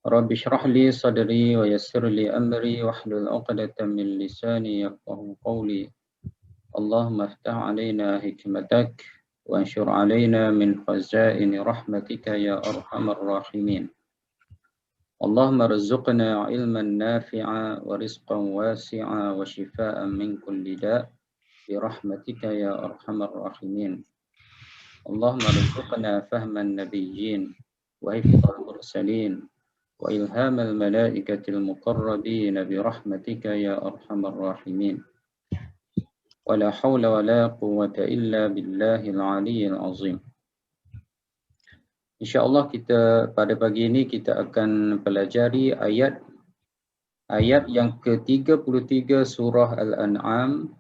Rabbi shrah li sadri wa yassir li amri wahlul 'uqdatam min lisani yafqahu qawli. Allahumma iftah 'alaina hikmatak wa anshur 'alaina min khazaini rahmatika ya arhamar rahimin. Allahumma rzuqna 'ilman nafi'a wa rizqan wasi'a wa shifaa'an min kulli da' bi rahmatika ya arhamar rahimin. Allahumma rzuqna fahman nabiyyin wa hifdzal mursalin وإلهام الملائكة المقربين برحمتك يا أرحم الراحمين ولا حول ولا قوة إلا بالله العلي العظيم. InsyaAllah kita pada pagi ini kita akan pelajari ayat yang ke-33 surah Al-An'am.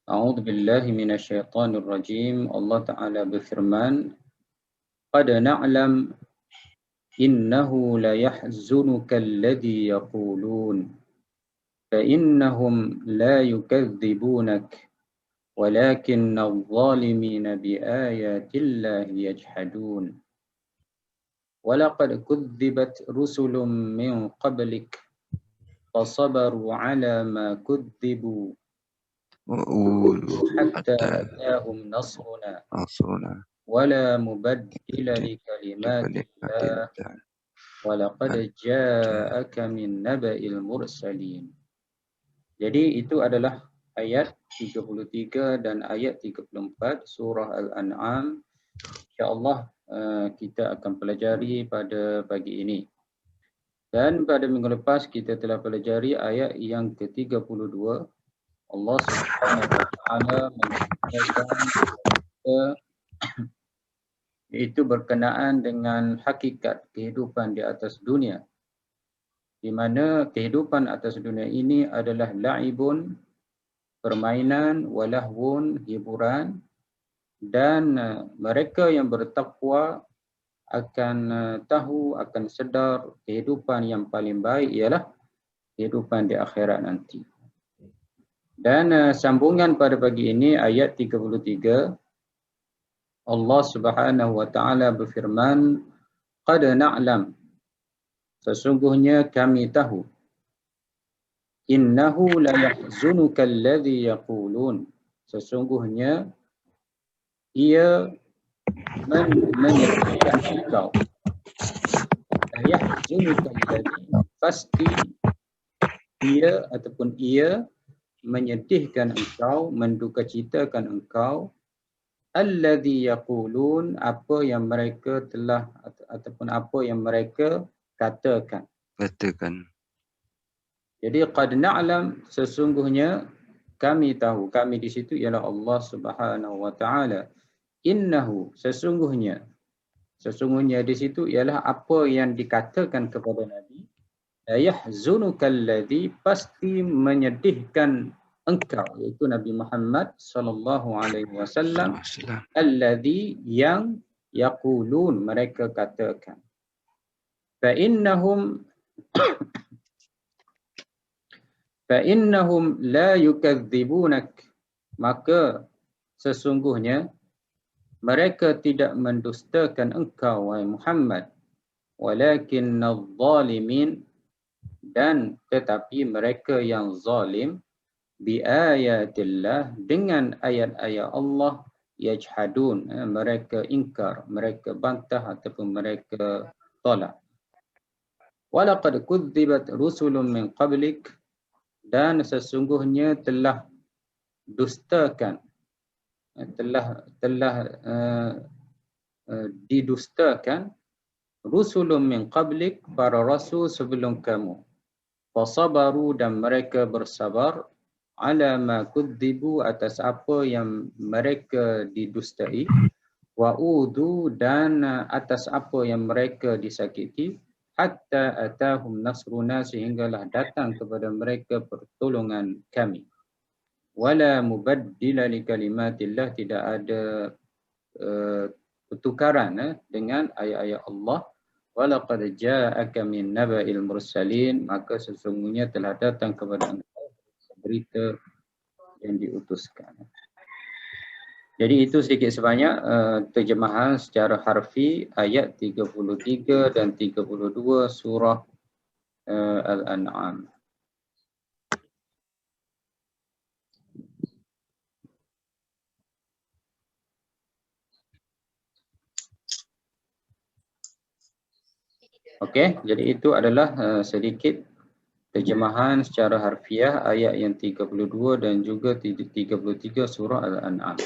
A'udzu billahi minasyaitonir rajim. Allah Ta'ala berfirman, "Qad na'lam innahu la yahzunuka alladhi yaqulun فإنهم لا يكذبونك ولكن الظالمين بآيات الله يجحدون ولقد كذبت رسل من قبلك فصبروا على ما كذبوا حتى أتاهم نصرنا ولا مبدل لكلمات الله ولقد جاءك من نبأ المرسلين. Jadi itu adalah ayat 33 dan ayat 34 surah Al-An'am. InsyaAllah kita akan pelajari pada pagi ini. Dan pada minggu lepas kita telah pelajari ayat yang ke-32. Allah SWT menyampaikan iaitu berkenaan dengan hakikat kehidupan di atas dunia, di mana kehidupan atas dunia ini adalah la'ibun, permainan, walahwun, hiburan, dan mereka yang bertakwa akan tahu, akan sedar kehidupan yang paling baik ialah kehidupan di akhirat nanti. Dan sambungan pada pagi ini ayat 33, Allah Subhanahu wa taala berfirman, "Qad na'lam", sesungguhnya kami tahu, innahu la yahzunuka alladhi yaqulun, sesungguhnya ia menyedihkan engkau. La yahzunuka alladhi, pasti ia ataupun ia menyedihkan engkau, mendukacitakan engkau, alladhi yaqulun, apa yang mereka telah ataupun apa yang mereka katakan. Jadi qad na'lam, sesungguhnya kami tahu, kami di situ ialah Allah Subhanahu wa taala. Innahu, sesungguhnya di situ ialah apa yang dikatakan kepada Nabi. La yahzunuka alladhi, pasti menyedihkan engkau, iaitu Nabi Muhammad sallallahu alaihi wasallam, alladhi, yang yaqulun, mereka katakan. فإنهم لا يكذبونك, maka sesungguhnya mereka tidak mendustakan engkau wahai Muhammad, walakinna adh-dhalimin, dan tetapi mereka yang zalim, bi ayatillah, dengan ayat-ayat Allah, yajhadun, mereka ingkar, mereka bantah ataupun mereka tolak. Walaqad kudzibat rusulun min qablik, dan sesungguhnya telah dustakan, didustakan, rusulun min qablik, para rasul sebelum kamu. Fasabaru, dan mereka bersabar, ala ma kudzibu, atas apa yang mereka didustai, wa udu, dan atas apa yang mereka disakiti, hatta atahum nasruna, sehinggalah datang kepada mereka pertolongan kami. Wala mubaddila li kalimatillah, tidak ada pertukaran dengan ayat-ayat Allah. Walaqad ja'aka min naba'il mursalin, maka sesungguhnya telah datang kepada engkau berita yang diutuskan. Jadi itu sedikit sebanyak terjemahan secara harfi ayat 33 dan 32 surah Al-An'am. Okey, jadi itu adalah sedikit terjemahan secara harfiah ayat yang 32 dan juga 33 surah Al-An'am.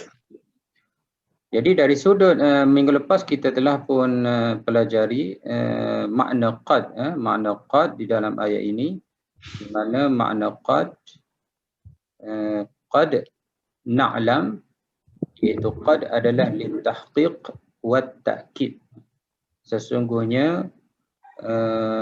Jadi dari sudut minggu lepas kita telah pun pelajari makna qad di dalam ayat ini, di mana makna qad na'lam, iaitu qad adalah litahqiq wa ta'kid. Sesungguhnya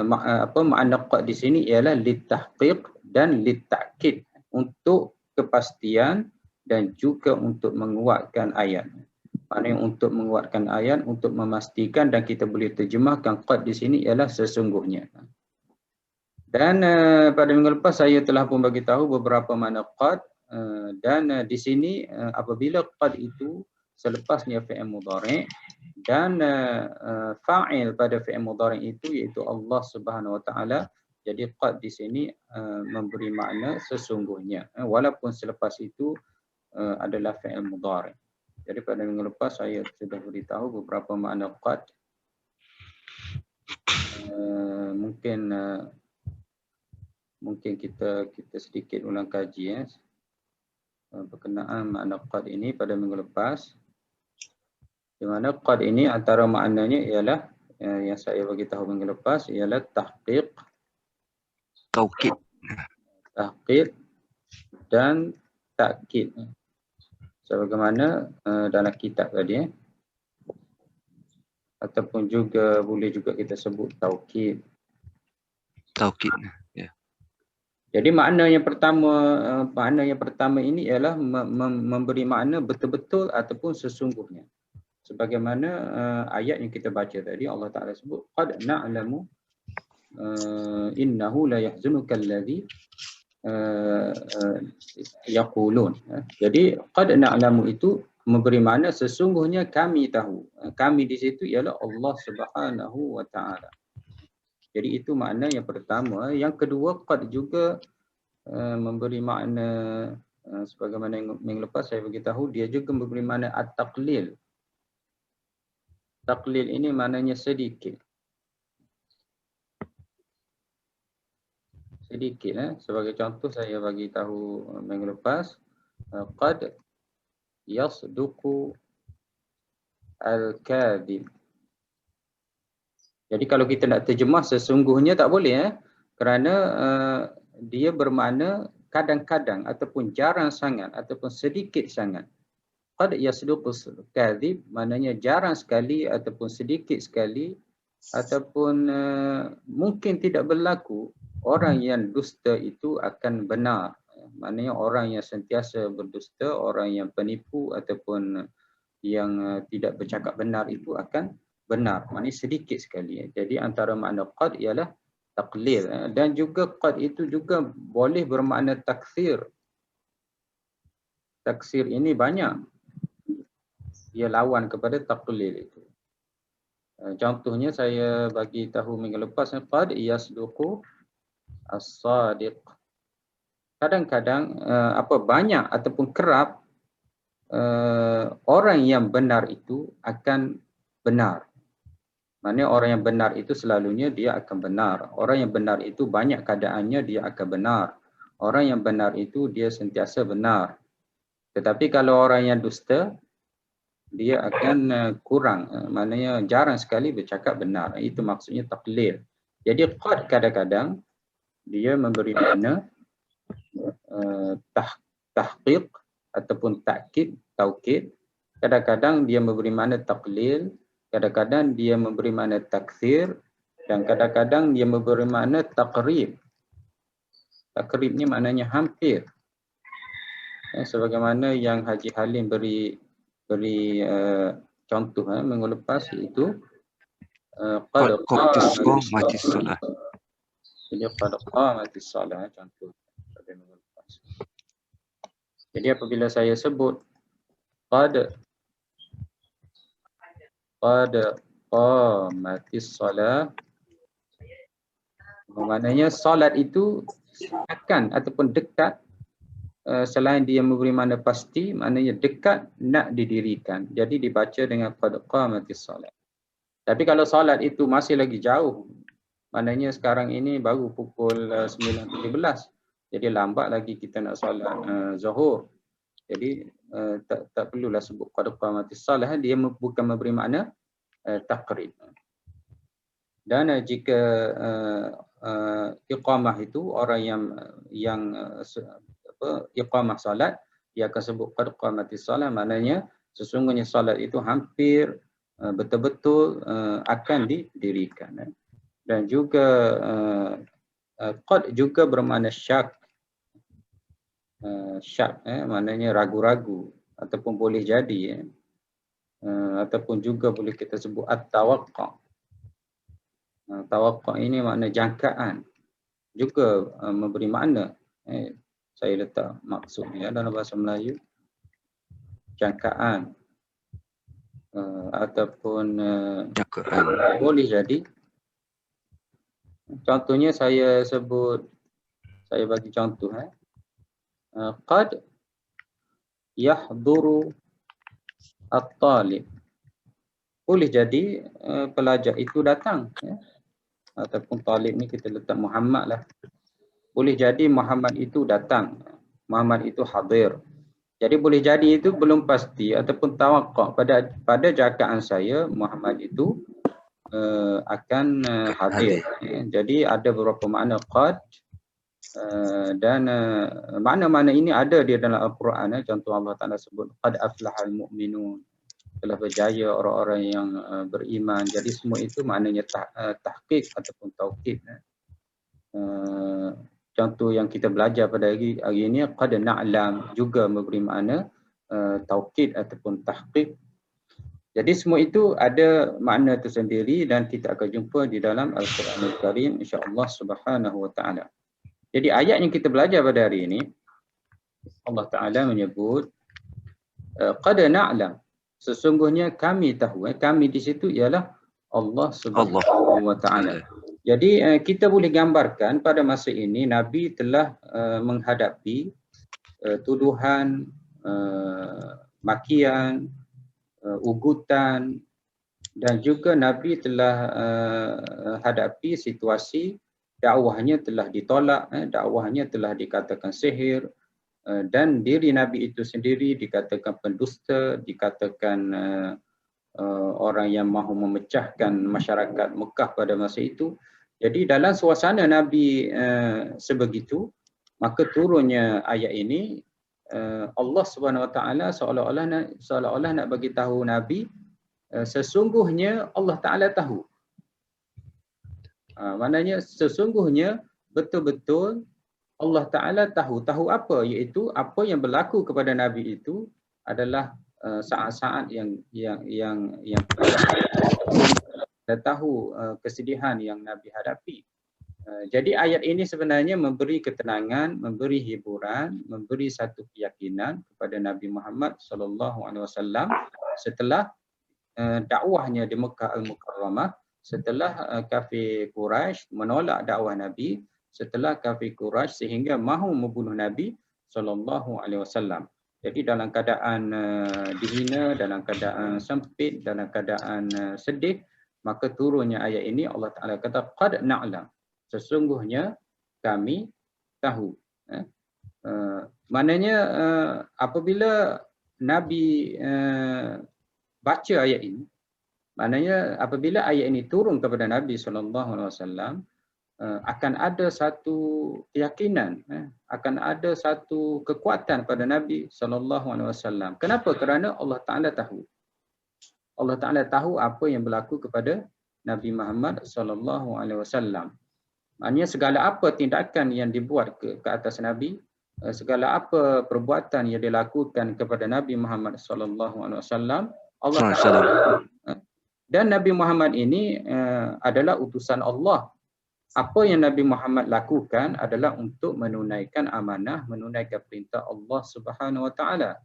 makna qad di sini ialah litahqiq dan litakid, untuk kepastian dan juga untuk menguatkan ayat. Maknanya untuk menguatkan ayat, untuk memastikan, dan kita boleh terjemahkan qad di sini ialah sesungguhnya. Dan pada minggu lepas saya telah pun bagi tahu beberapa makna qad, dan di sini apabila qad itu selepasnya fi'il mudhari' dan fa'il pada fi'il mudhari' itu iaitu Allah Subhanahu wa taala, jadi qad di sini memberi makna sesungguhnya, walaupun selepas itu adalah fi'il mudhari'. Jadi pada minggu lepas saya sudah beritahu beberapa makna qad. Mungkin kita sedikit ulang kaji berkenaan makna qad ini pada minggu lepas. Di mana qad ini antara maknanya ialah yang saya bagi tahu minggu lepas ialah tahqiq, taukid dan takkid. Sebagaimana dalam kitab tadi, ataupun juga boleh juga kita sebut taukid. Ya. Jadi makna yang pertama ini ialah memberi makna betul-betul ataupun sesungguhnya. Sebagaimana ayat yang kita baca tadi, Allah Taala sebut qad na'lamu innahu la yahzunuka alladhi yaqulun. Jadi qad na'lamu itu memberi makna sesungguhnya kami tahu. Kami di situ ialah Allah Subhanahu wa taala. Jadi itu makna yang pertama. Yang kedua, qad juga memberi makna sebagaimana minggu lepas saya beritahu, dia juga memberi makna at-taqlil. Taqlil ini maknanya sedikit. Sedikit. Sebagai contoh saya bagi tahu minggu lepas, qad yasduqu al-kadhib. Jadi kalau kita nak terjemah sesungguhnya tak boleh, kerana dia bermakna kadang-kadang ataupun jarang sangat ataupun sedikit sangat. Qad yasduqu al-kadhib maknanya jarang sekali ataupun sedikit sekali ataupun mungkin tidak berlaku orang yang dusta itu akan benar. Maknanya orang yang sentiasa berdusta, orang yang penipu ataupun yang tidak bercakap benar itu akan benar. Maknanya sedikit sekali. Jadi antara makna qad ialah taqlil, dan juga qad itu juga boleh bermakna takthir. Taksir ini banyak. Ia lawan kepada taqlil itu. Contohnya saya bagi tahu minggu lepas, qad yasduqu as-sadiq. Kadang-kadang banyak ataupun kerap orang yang benar itu akan benar. Maksudnya orang yang benar itu selalunya dia akan benar. Orang yang benar itu banyak keadaannya dia akan benar. Orang yang benar itu dia sentiasa benar. Tetapi kalau orang yang dusta, dia akan kurang. Maknanya jarang sekali bercakap benar. Itu maksudnya taqlil. Jadi qad kadang-kadang dia memberi makna tahqiq ataupun taukid. Kadang-kadang dia memberi makna taqlil. Kadang-kadang dia memberi makna takthir, dan kadang-kadang dia memberi makna taqrib. Taqrib ni maknanya hampir. Sebagaimana yang Haji Halim beri contoh minggu lepas, iaitu qad qamatis salah. Jadi qad qamatis salah contoh pada minggu lepas. Jadi apabila saya sebut qad qamatis salah. Maknanya solat itu akan ataupun dekat, selain dia memberi makna pasti, maknanya dekat nak didirikan. Jadi dibaca dengan qad qamatis salat. Tapi kalau solat itu masih lagi jauh, maknanya sekarang ini baru pukul 9.17. Jadi lambat lagi kita nak solat zuhur. Jadi tak perlulah sebut qad qamatis salat, dia bukan memberi makna taqrib. Dan jika iqamah itu orang yang iqamah salat, dia akan sebut qad qamatis salat, maknanya sesungguhnya salat itu hampir betul-betul akan didirikan. Dan juga qad juga bermakna syak. Syak maknanya ragu-ragu ataupun boleh jadi, ataupun juga boleh kita sebut at-tawaqqa'. Tawaqqa' ini makna jangkaan, juga memberi makna. Saya letak maksudnya dalam bahasa Melayu, jangkaan, ataupun boleh jadi. Contohnya saya bagi contoh. Qad yahduru at-talib. Boleh jadi pelajar itu datang, ataupun talib ni kita letak Muhammad lah. Boleh jadi Muhammad itu datang, Muhammad itu hadir. Jadi boleh jadi itu belum pasti ataupun tawaqqa'. Pada jangkaan saya Muhammad itu akan hadir. Jadi ada beberapa makna qad, dan makna-makna ini ada di dalam Al-Quran. Contoh Allah Ta'ala sebut qad aflahal mu'minun, telah berjaya orang-orang yang beriman. Jadi semua itu maknanya tahqiq ataupun taukid. Contoh yang kita belajar pada hari ini, qad na'lam, juga memberi makna taukid ataupun tahqiq. Jadi semua itu ada makna tersendiri dan kita akan jumpa di dalam Al-Quranul Karim insya-Allah Subhanahu wa taala. Jadi ayat yang kita belajar pada hari ini, Allah Ta'ala menyebut qad na'lam, sesungguhnya kami tahu. Kami di situ ialah Allah Subhanahu wa taala. Jadi kita boleh gambarkan pada masa ini Nabi telah menghadapi tuduhan, makian, ugutan, dan juga Nabi telah hadapi situasi dakwahnya telah ditolak, dakwahnya telah dikatakan sihir, dan diri Nabi itu sendiri dikatakan pendusta, dikatakan orang yang mahu memecahkan masyarakat Mekah pada masa itu. Jadi dalam suasana Nabi sebegitu, maka turunnya ayat ini, Allah Subhanahu Wa Taala seolah-olah nak bagi tahu Nabi, sesungguhnya Allah Taala tahu. Maknanya sesungguhnya betul-betul Allah Ta'ala tahu apa, iaitu apa yang berlaku kepada Nabi itu adalah saat-saat yang kita tahu kesedihan yang Nabi hadapi. Jadi ayat ini sebenarnya memberi ketenangan, memberi hiburan, memberi satu keyakinan kepada Nabi Muhammad SAW setelah dakwahnya di Mekah Al-Mukarramah. Setelah kafir Quraisy menolak dakwah Nabi, setelah kafir Quraisy sehingga mahu membunuh Nabi SAW. Jadi dalam keadaan dihina, dalam keadaan sempit, dalam keadaan sedih, maka turunnya ayat ini Allah Ta'ala kata qad na'lam, sesungguhnya kami tahu. Maknanya apabila Nabi baca ayat ini, maknanya apabila ayat ini turun kepada Nabi SAW, akan ada satu keyakinan, akan ada satu kekuatan pada Nabi SAW. Kenapa? Kerana Allah Ta'ala tahu. Allah Ta'ala tahu apa yang berlaku kepada Nabi Muhammad SAW. Maknanya segala apa tindakan yang dibuat ke atas Nabi, segala apa perbuatan yang dilakukan kepada Nabi Muhammad SAW, Allah Ta'ala tahu. Dan Nabi Muhammad ini adalah utusan Allah. Apa yang Nabi Muhammad lakukan adalah untuk menunaikan amanah, menunaikan perintah Allah Subhanahu Wa Taala.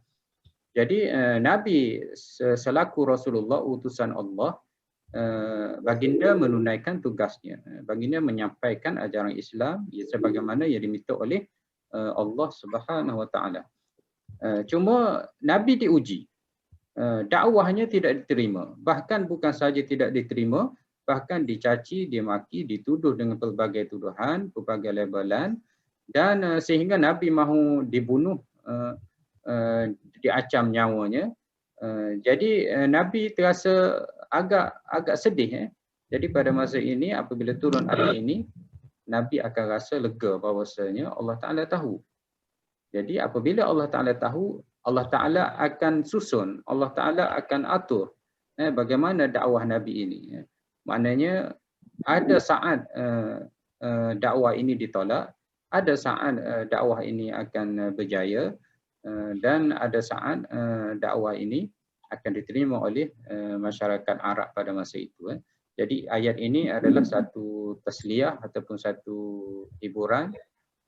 Jadi Nabi selaku Rasulullah utusan Allah, baginda menunaikan tugasnya. Baginda menyampaikan ajaran Islam sebagaimana yang diminta oleh Allah Subhanahu Wa Taala. Cuma Nabi diuji. Dakwahnya tidak diterima. Bahkan bukan saja tidak diterima, bahkan dicaci, dimaki, dituduh dengan pelbagai tuduhan, pelbagai labelan, dan sehingga Nabi mahu dibunuh, diacam nyawanya. Jadi Nabi terasa agak sedih. Jadi pada masa ini apabila turun ayat ini, Nabi akan rasa lega bahawasanya Allah Ta'ala tahu. Jadi apabila Allah Ta'ala tahu, Allah Ta'ala akan susun, Allah Ta'ala akan atur bagaimana dakwah Nabi ini. Maknanya ada saat dakwah ini ditolak, ada saat dakwah ini akan berjaya, dan ada saat dakwah ini akan diterima oleh masyarakat Arab pada masa itu. Jadi ayat ini adalah satu tasliyah ataupun satu hiburan,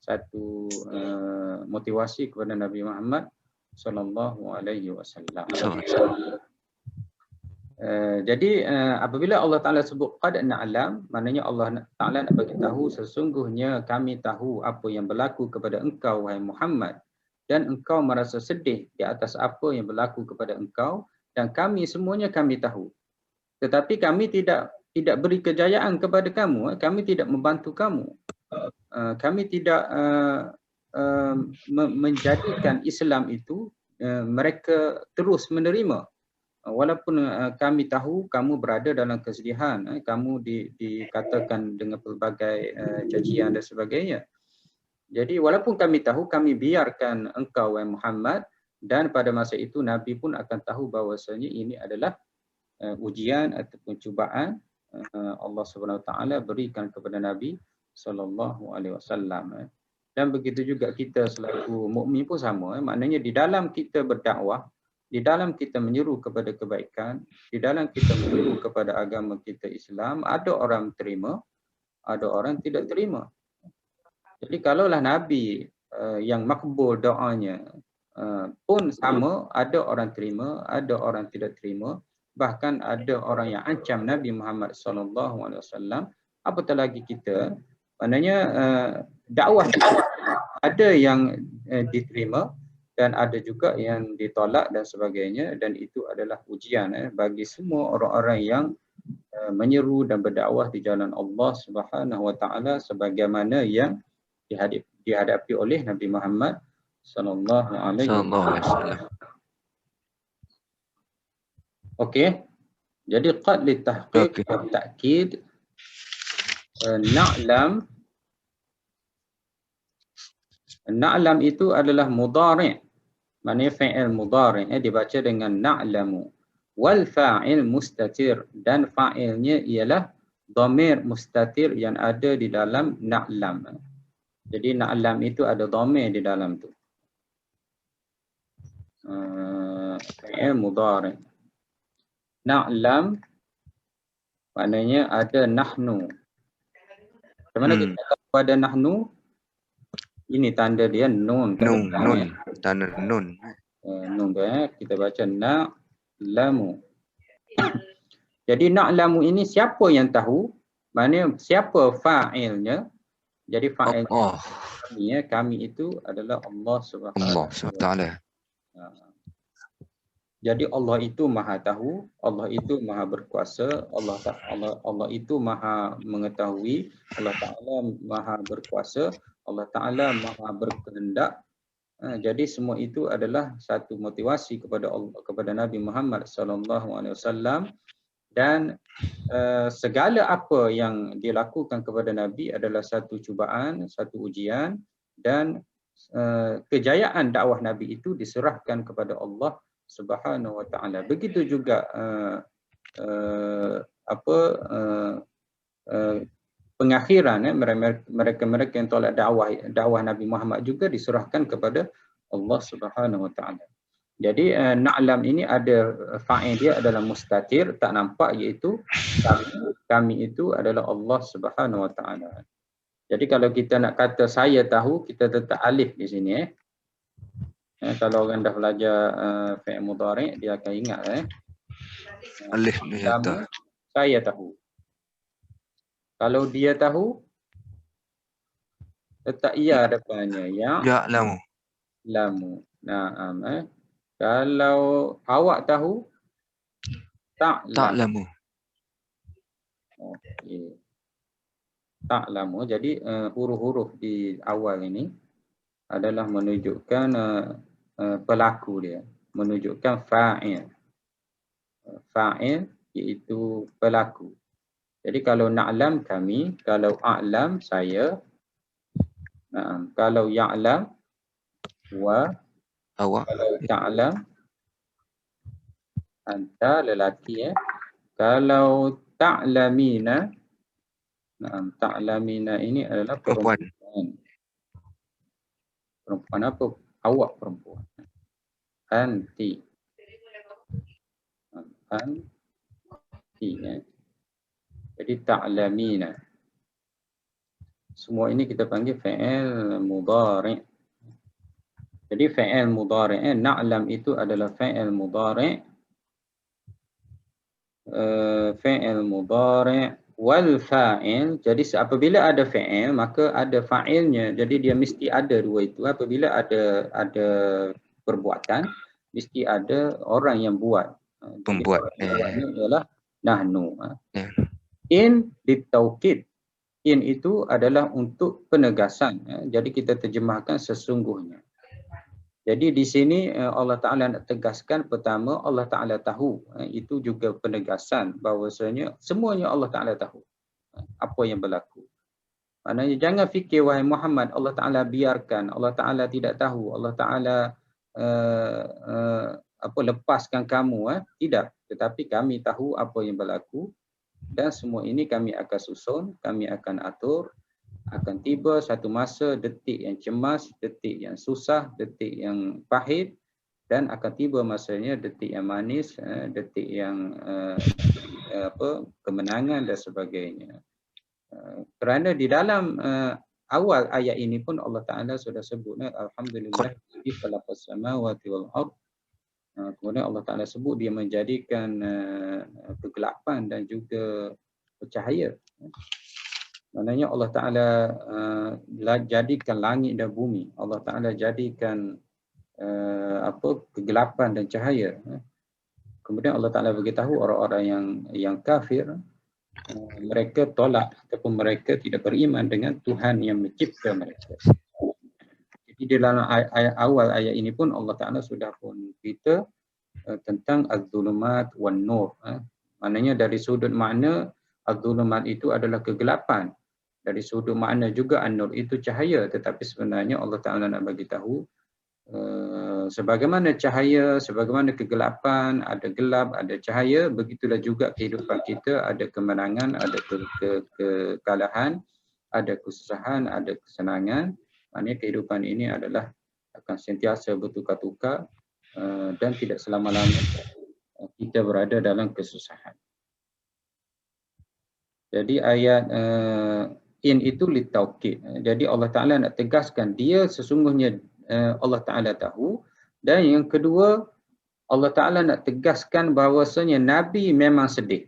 satu motivasi kepada Nabi Muhammad sallallahu alaihi wasallam. Jadi apabila Allah Taala sebut qad na'lam, maknanya Allah Taala nak bagi tahu sesungguhnya kami tahu apa yang berlaku kepada engkau wahai Muhammad, dan engkau merasa sedih di atas apa yang berlaku kepada engkau, dan kami semuanya kami tahu. Tetapi kami tidak beri kejayaan kepada kamu, kami tidak membantu kamu. Kami tidak menjadikan Islam itu mereka terus menerima. Walaupun kami tahu kamu berada dalam kesedihan, kamu dikatakan dengan pelbagai cacian dan sebagainya. Jadi walaupun kami tahu, kami biarkan engkau wahai Muhammad, dan pada masa itu Nabi pun akan tahu bahawasanya ini adalah ujian ataupun cubaan Allah Subhanahu Wa Taala berikan kepada Nabi sallallahu alaihi wasallam. Dan begitu juga kita selaku mukmin pun sama. Maknanya di dalam kita berdakwah, di dalam kita menyeru kepada kebaikan, di dalam kita menyeru kepada agama kita Islam, ada orang terima, ada orang tidak terima. Jadi kalaulah Nabi yang makbul doanya pun sama, ada orang terima, ada orang tidak terima, bahkan ada orang yang ancam Nabi Muhammad sallallahu alaihi wasallam, apatah lagi kita. Maknanya dakwah ada yang diterima dan ada juga yang ditolak dan sebagainya, dan itu adalah ujian bagi semua orang-orang yang menyeru dan berdakwah di jalan Allah Subhanahu Wa Taala sebagaimana yang dihadapi oleh Nabi Muhammad sallallahu alaihi wasallam. Okey. Jadi qad li tahqiq wa ta'kid na'lam itu adalah mudhari'. Maknanya fa'il mudhari' dibaca dengan na'lamu. Wal fa'il mustatir, dan fa'ilnya ialah dhamir mustatir yang ada di dalam na'lam. Jadi na'lam itu ada dhamir di dalam tu. Fa'il mudhari'. Na'lam maknanya ada nahnu. Macam mana kita tahu ada nahnu? Ini tanda dia nun. Tanda nun. Nun tu kita baca na'lamu. Jadi na'lamu ini siapa yang tahu? Maknanya siapa fa'ilnya? Jadi fa'il kami itu adalah Allah Subhanahu Wa Taala. Jadi Allah itu maha tahu, Allah itu maha berkuasa, Allah itu maha mengetahui, Allah Ta'ala maha berkuasa, Allah Ta'ala maha berkehendak. Jadi semua itu adalah satu motivasi kepada Nabi Muhammad SAW, dan segala apa yang dilakukan kepada Nabi adalah satu cubaan, satu ujian, dan kejayaan dakwah Nabi itu diserahkan kepada Allah Subhanahu Wa Taala. Begitu juga pengakhiran mereka yang tolak dakwah Nabi Muhammad juga diserahkan kepada Allah Subhanahu Wa Taala. Jadi na'lam ini ada fa'il dia adalah mustatir, tak nampak, iaitu kami itu adalah Allah Subhanahu Wa Taala. Jadi kalau kita nak kata saya tahu, kita letak alif di sini. Kalau orang dah belajar fi'il mudhari', dia akan ingat Alif Pertama, niyata. saya tahu. Kalau dia tahu, letak ya depannya. Ya, Ya'lamu. lamu. Naam. Kalau awak tahu, ta'lam. Ta'lamu. Okey. Ta'lamu. Jadi huruf-huruf di awal ini adalah menunjukkan pelaku dia. Menunjukkan fa'il. Fa'il iaitu pelaku. Jadi kalau na'lam kami, kalau a'lam saya, kalau ya'lam wa, Awak. kalau ta'lam anta lelaki Kalau ta'lamina, ta'lamina ini adalah Perempuan. perempuan. Perempuan apa? Awak perempuan. Anti. Anti. Jadi ta'lamina. Semua ini kita panggil fi'il mudhari'. Jadi fi'il mudhari', na'lam itu adalah fi'il mudhari'. Fi'il mudhari' wal fa'il. Jadi apabila ada fi'il, maka ada fa'ilnya. Jadi dia mesti ada dua itu. Apabila ada perbuatan, mesti ada orang yang buat. Jadi Pembuat. orang yang buatnya ialah nahnu. Ya. In ditaukid. In itu adalah untuk penegasan. Jadi kita terjemahkan sesungguhnya. Jadi di sini Allah Ta'ala nak tegaskan pertama Allah Ta'ala tahu. Itu juga penegasan bahawasanya semuanya Allah Ta'ala tahu. Apa yang berlaku. Maknanya jangan fikir wahai Muhammad Allah Ta'ala biarkan. Allah Ta'ala tidak tahu. Allah Ta'ala lepaskan kamu. Tidak. Tetapi kami tahu apa yang berlaku. Dan semua ini kami akan susun. Kami akan atur. Akan tiba satu masa detik yang cemas, detik yang susah, detik yang pahit dan akan tiba masanya detik yang manis, detik yang kemenangan dan sebagainya. Kerana di dalam awal ayat ini pun Allah Ta'ala sudah sebut alhamdulillah di khalaqas samawati wal ardh. Kemudian Allah Ta'ala sebut dia menjadikan kegelapan dan juga cahaya. Maknanya Allah Ta'ala jadikan langit dan bumi. Allah Ta'ala jadikan kegelapan dan cahaya. Kemudian Allah Ta'ala beritahu orang-orang yang kafir, mereka tolak ataupun mereka tidak beriman dengan Tuhan yang mencipta mereka. Jadi dalam awal ayat ini pun Allah Ta'ala sudah pun cerita tentang az-zulumat wan nur. Maknanya dari sudut makna az-zulumat itu adalah kegelapan. Dari sudut makna juga an-nur itu cahaya, tetapi sebenarnya Allah Ta'ala nak bagi tahu sebagaimana cahaya, sebagaimana kegelapan, ada gelap, ada cahaya, begitulah juga kehidupan kita, ada kemenangan, ada kekalahan, ada kesusahan, ada kesenangan. Maknanya kehidupan ini adalah akan sentiasa bertukar-tukar dan tidak selama-lamanya kita berada dalam kesusahan. Jadi ayat in itu litaukid. Jadi Allah Ta'ala nak tegaskan dia sesungguhnya Allah Ta'ala tahu. Dan yang kedua, Allah Ta'ala nak tegaskan bahawasanya Nabi memang sedih.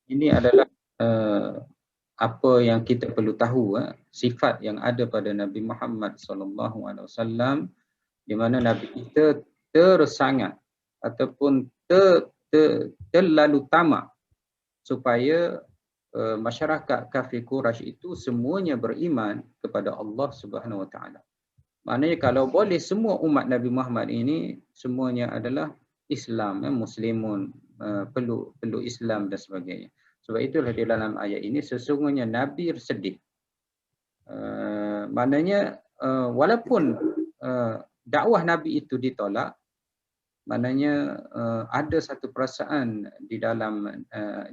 Ini adalah apa yang kita perlu tahu. Sifat yang ada pada Nabi Muhammad SAW, di mana Nabi kita tersangat ataupun terlalu tamak supaya masyarakat kafir Quraisy itu semuanya beriman kepada Allah Subhanahu Wa Taala. Maknanya kalau boleh semua umat Nabi Muhammad ini semuanya adalah Islam, muslimun, perlu Islam dan sebagainya. Sebab itulah di dalam ayat ini sesungguhnya Nabi sedih. Maknanya walaupun dakwah Nabi itu ditolak, maknanya ada satu perasaan di dalam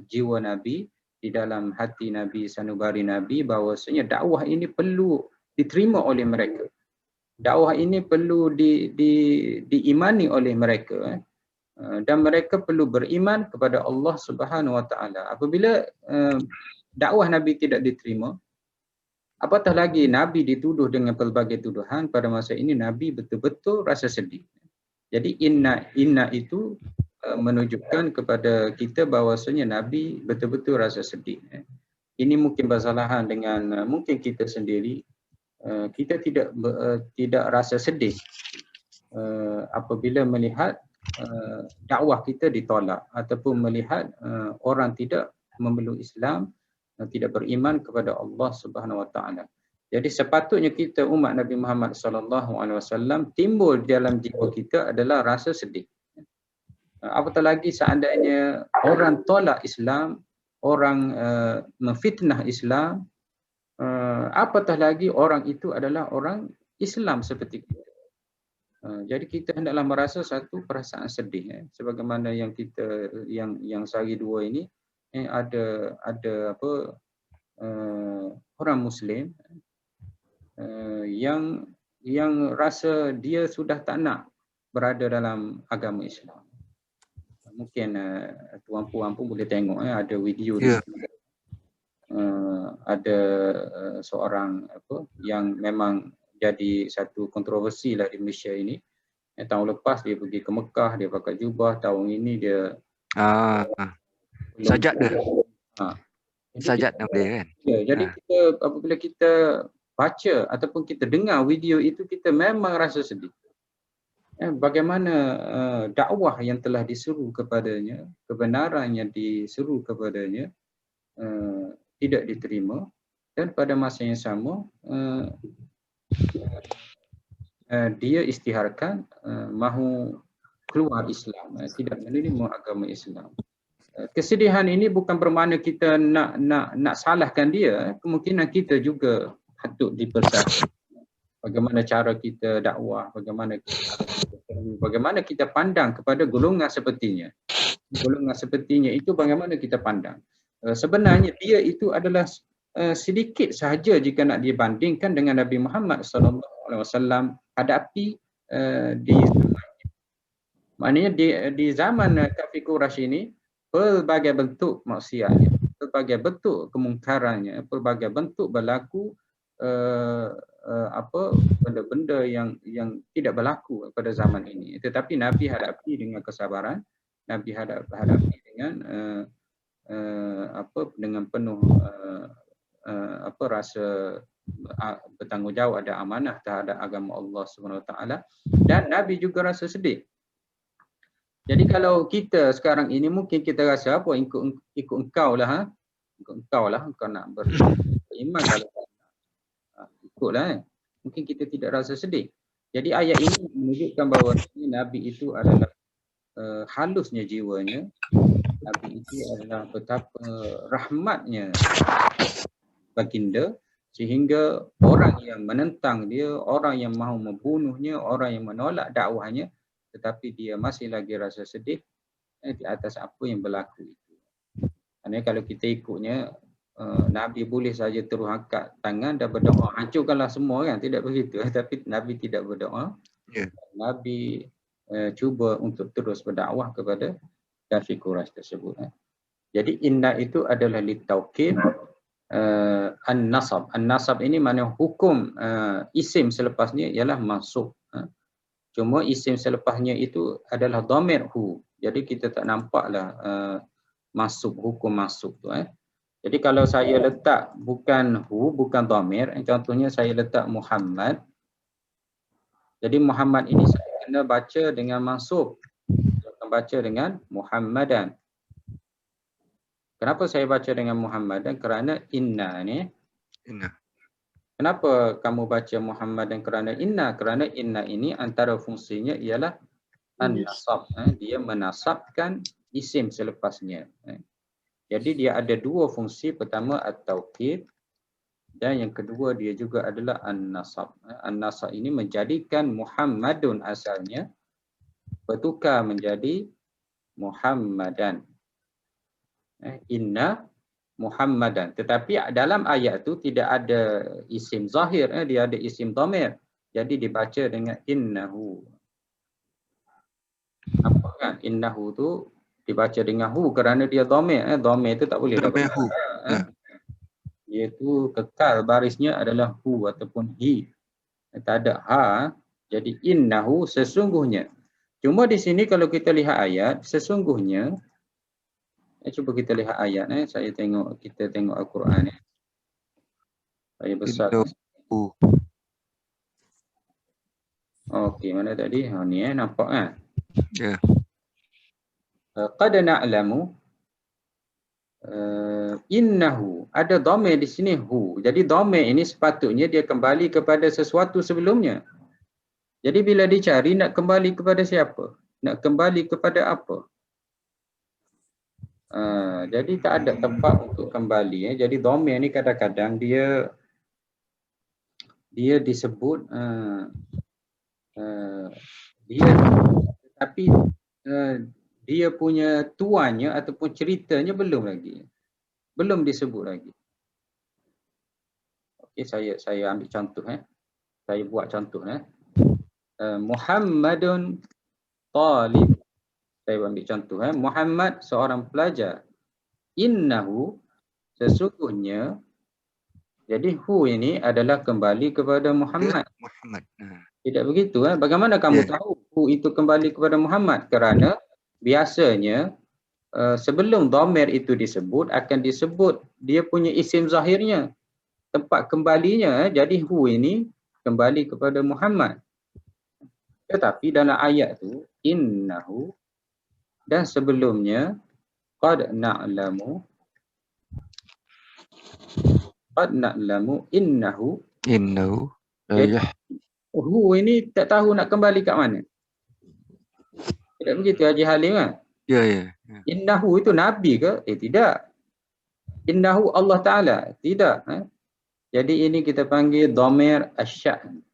jiwa Nabi, di dalam hati Nabi, sanubari Nabi, bahawasanya dakwah ini perlu diterima oleh mereka. Dakwah ini perlu diimani oleh mereka. Dan mereka perlu beriman kepada Allah Subhanahu Wa Taala. Apabila dakwah Nabi tidak diterima, Apatah lagi Nabi dituduh dengan pelbagai tuduhan, pada masa ini Nabi betul-betul rasa sedih. Jadi inna itu menunjukkan kepada kita bahawasanya Nabi betul-betul rasa sedih. Ini mungkin bersalahan dengan mungkin kita sendiri. Kita tidak rasa sedih apabila melihat dakwah kita ditolak ataupun melihat orang tidak memeluk Islam, tidak beriman kepada Allah Subhanahu Wa Taala. Jadi sepatutnya kita umat Nabi Muhammad sallallahu alaihi wasallam timbul dalam jiwa kita adalah rasa sedih. Apatah lagi seandainya orang tolak Islam, orang memfitnah Islam, apatah lagi orang itu adalah orang Islam seperti kita. Jadi kita hendaklah merasa satu perasaan sedih, sebagaimana yang kita yang sehari dua ini ada apa orang Muslim yang rasa dia sudah tak nak berada dalam agama Islam. Mungkin tuan-puan pun boleh tengok ada video di sini. Ada seorang apa yang memang jadi satu kontroversi lah di Malaysia ini. Tahun lepas dia pergi ke Mekah, dia pakai jubah. Tahun ini dia sajad dia. Sajad dia kan. Ya, jadi kita apabila kita baca ataupun kita dengar video itu, kita memang rasa sedih. Bagaimana dakwah yang telah diseru kepadanya, kebenaran yang diseru kepadanya tidak diterima, dan pada masa yang sama dia istiharkan mahu keluar Islam, tidak menerima agama Islam. Kesedihan ini bukan bermakna kita nak salahkan dia. Kemungkinan kita juga patut dipersalahkan. Bagaimana cara kita dakwah, bagaimana kita pandang kepada golongan sepertinya. Golongan sepertinya itu bagaimana kita pandang. Sebenarnya dia itu adalah sedikit sahaja jika nak dibandingkan dengan Nabi Muhammad SAW hadapi di zamannya. Maknanya di zaman kafir Quraisy ini, pelbagai bentuk maksiatnya, pelbagai bentuk kemungkarannya, pelbagai bentuk berlaku benda-benda yang tidak berlaku pada zaman ini. Tetapi Nabi hadapi dengan kesabaran, Nabi hadapi dengan dengan penuh rasa bertanggungjawab, ada amanah terhadap agama Allah Subhanahu Wa Taala, dan Nabi juga rasa sedih. Jadi kalau kita sekarang ini mungkin kita rasa apa, ikut engkau lah, engkau nak beriman, kalau ikutlah, mungkin kita tidak rasa sedih. Jadi ayat ini menunjukkan bahawa Nabi itu adalah halusnya jiwanya. Nabi itu adalah betapa rahmatnya baginda, sehingga orang yang menentang dia, orang yang mahu membunuhnya, orang yang menolak dakwahnya, tetapi dia masih lagi rasa sedih di atas apa yang berlaku itu. Kerana kalau kita ikutnya, Nabi boleh saja terus angkat tangan dan berdoa, hancurkanlah semua kan, tidak begitu. Tapi Nabi tidak berdoa. Nabi cuba untuk terus berdakwah kepada kafir Quraisy tersebut. Jadi inna itu adalah litaukid an-nasab. An-nasab ini makna hukum isim selepasnya ialah mansub. Cuma isim selepasnya itu adalah dhamir hu. Jadi kita tak nampaklah masuk, hukum masuk tu. Jadi kalau saya letak bukan hu, bukan dhamir, contohnya saya letak Muhammad. Jadi Muhammad ini saya kena baca dengan mansub. Saya akan baca dengan Muhammadan. Kenapa saya baca dengan Muhammadan? Kerana inna ni. Inna. Kenapa kamu baca Muhammadan? Kerana inna. Kerana inna ini antara fungsinya ialah an-nasab. Dia menasabkan isim selepasnya. Jadi dia ada dua fungsi. Pertama at-taukid, dan yang kedua dia juga adalah an-nasab. An-nasab ini menjadikan Muhammadun asalnya bertukar menjadi Muhammadan. Inna Muhammadan. Tetapi dalam ayat itu tidak ada isim zahir, dia ada isim dhamir. Jadi dibaca dengan innahu. Nampak kan? Innahu tu dibaca dengan hu kerana dia dhamir. Dhamir itu tak boleh dapat. Iaitu kekal barisnya adalah hu ataupun hi. Tak ada ha, jadi innahu sesungguhnya. Cuma di sini kalau kita lihat ayat, sesungguhnya, cuba kita lihat ayat. Kita tengok Al-Quran. Saya besar. Innahu. Okey, mana tadi? Ni nampak kan? Ya. Qad na'lamu innahu, ada dhamir di sini hu. Jadi dhamir ini sepatutnya dia kembali kepada sesuatu sebelumnya. Jadi bila dicari nak kembali kepada siapa? Nak kembali kepada apa? Jadi tak ada tempat untuk kembali. Jadi dhamir ni kadang-kadang dia disebut tapi dia punya tuannya ataupun ceritanya belum lagi. Belum disebut lagi. Okey, saya ambil contoh. Saya buat contoh. Muhammadun talib. Saya ambil contoh. Muhammad seorang pelajar. Innahu, sesungguhnya. Jadi hu ini adalah kembali kepada Muhammad. Muhammad. Tidak begitu. Bagaimana kamu tahu hu itu kembali kepada Muhammad? Kerana biasanya sebelum dhamir itu disebut, akan disebut dia punya isim zahirnya. Tempat kembalinya, jadi hu ini kembali kepada Muhammad. Tetapi dalam ayat tu, innahu, dan sebelumnya, qad na'lamu innahu. Jadi, hu ini tak tahu nak kembali kat mana. Tidak begitu Haji Halim kan? Ya. Innahu itu Nabi ke? Tidak. Innahu Allah Ta'ala. Tidak. Jadi ini kita panggil dhamir asy-sya'n.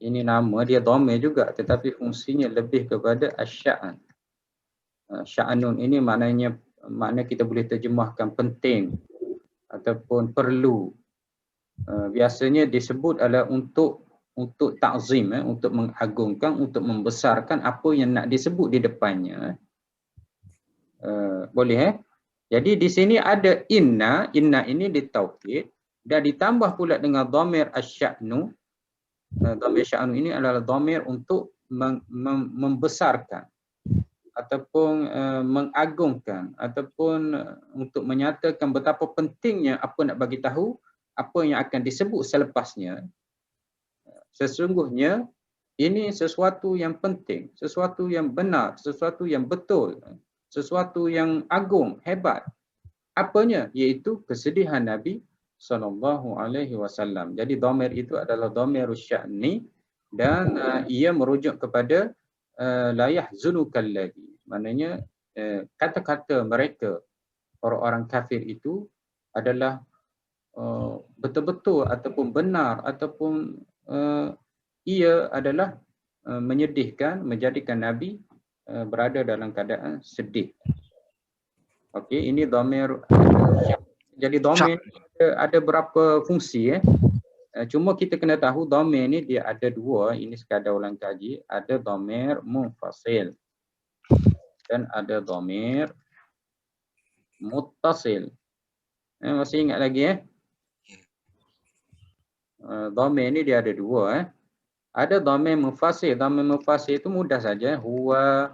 Ini nama dia dhamir juga, tetapi fungsinya lebih kepada asy-sya'n. Sya'nun ini makna kita boleh terjemahkan penting ataupun perlu. Biasanya disebut adalah untuk ta'zim, untuk mengagungkan, untuk membesarkan apa yang nak disebut di depannya. Boleh Jadi di sini ada inna ini ditaukid dan ditambah pula dengan dhamir asy-sya'nu. Dhamir sya'nu ini adalah dhamir untuk membesarkan ataupun mengagungkan ataupun untuk menyatakan betapa pentingnya apa nak bagi tahu apa yang akan disebut selepasnya. Sesungguhnya ini sesuatu yang penting, sesuatu yang benar, sesuatu yang betul, sesuatu yang agung, hebat. Apanya? Iaitu kesedihan Nabi SAW. Jadi dhamir itu adalah dhamirus sya'ni dan ia merujuk kepada la yahzunukal ladzi. Maknanya kata-kata mereka orang-orang kafir itu adalah betul-betul ataupun benar ataupun ia adalah menyedihkan, menjadikan Nabi berada dalam keadaan sedih. Okey, ini dhamir. Jadi dhamir ada berapa fungsi cuma kita kena tahu dhamir ni dia ada dua, ini sekadar ulang kaji, ada dhamir munfasil dan ada dhamir muttasil. Masih ingat lagi dhamir ni dia ada dua Ada dhamir munfasil. Dhamir munfasil itu mudah saja. Huwa,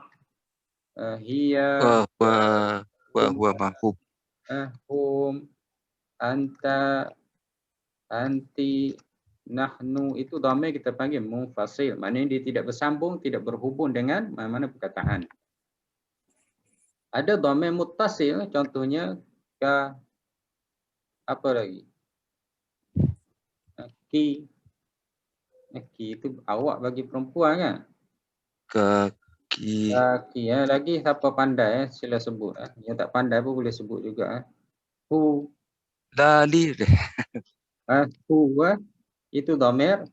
hiya, huwa mahfub. Hum, anta, anti, nahnu, itu dhamir kita panggil munfasil. Maknanya dia tidak bersambung, tidak berhubung dengan mana-mana perkataan. Ada dhamir muttasil, contohnya ka, apa lagi? Ki. Ki itu awak bagi perempuan kan? Kaki. Lagi siapa pandai sila sebut. Yang tak pandai pun boleh sebut juga. Hu. Lali. Hu itu dhamir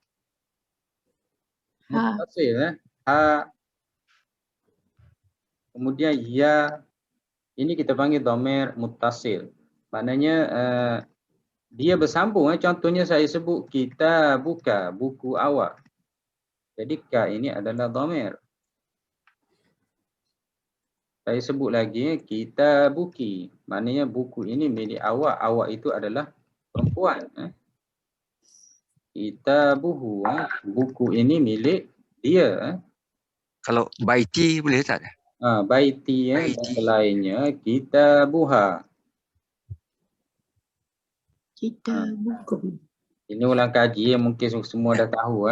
muttasil. Ha. Kemudian ya. Ini kita panggil dhamir muttasil. Maknanya dia bersambung. Contohnya saya sebut kita buka buku awak. Jadi ka ini adalah dhamir. Saya sebut lagi kita buki. Maknanya buku ini milik awak. Awak itu adalah perempuan. Kitabuhu, buku ini milik dia. Kalau baiti boleh tak? Baiti, dan Baiti. lainnya kitabuha. Kitabukum. Ini ulang kaji mungkin semua dah tahu.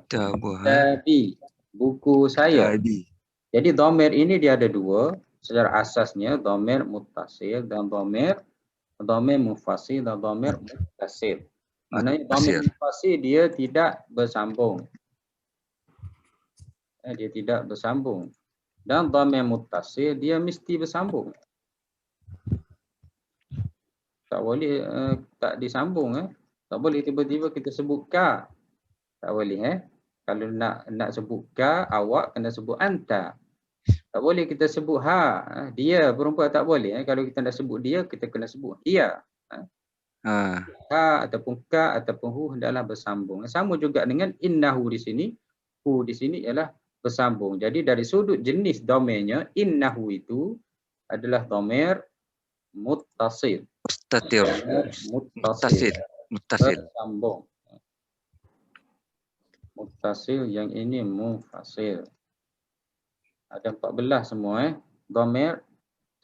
Kitabuha. Kitabi, buku saya. Kitabi. Jadi dhamir ini dia ada dua. Secara asasnya dhamir muttasil dan dhamir mufasil dan dhamir muttasil. Maknanya dhamir mufasil dia tidak bersambung. Dia tidak bersambung. Dan dhamir muttasil dia mesti bersambung. Tak boleh tak disambung. Tak boleh tiba-tiba kita sebut ka. Tak boleh. Kalau nak sebut ka, awak kena sebut anta. Tak boleh kita sebut ha. Dia perempuan tak boleh. Kalau kita nak sebut dia, kita kena sebut ia. Ha ataupun ka ataupun hu hendaklah bersambung. Sama juga dengan innahu di sini. Hu di sini ialah bersambung. Jadi dari sudut jenis domainnya, innahu itu adalah dhamir muttasil. Muttasil. Bersambung. Muttasil, yang ini mufasil. Ada 14 semua. Dhamir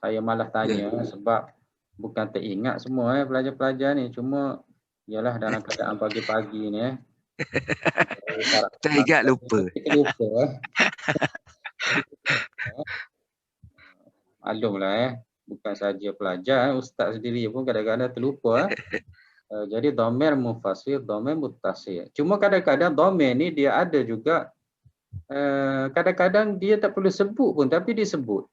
saya malah tanya sebab bukan teringat semua pelajar-pelajar ni. Cuma ialah dalam keadaan pagi-pagi ni. Tak ingat lupa. Maklumlah bukan saja pelajar, ustaz sendiri pun kadang-kadang terlupa. Jadi dhamir mufasil, dhamir muttasil. Cuma kadang-kadang dhamir ni dia ada juga kadang-kadang dia tak perlu sebut pun tapi disebut.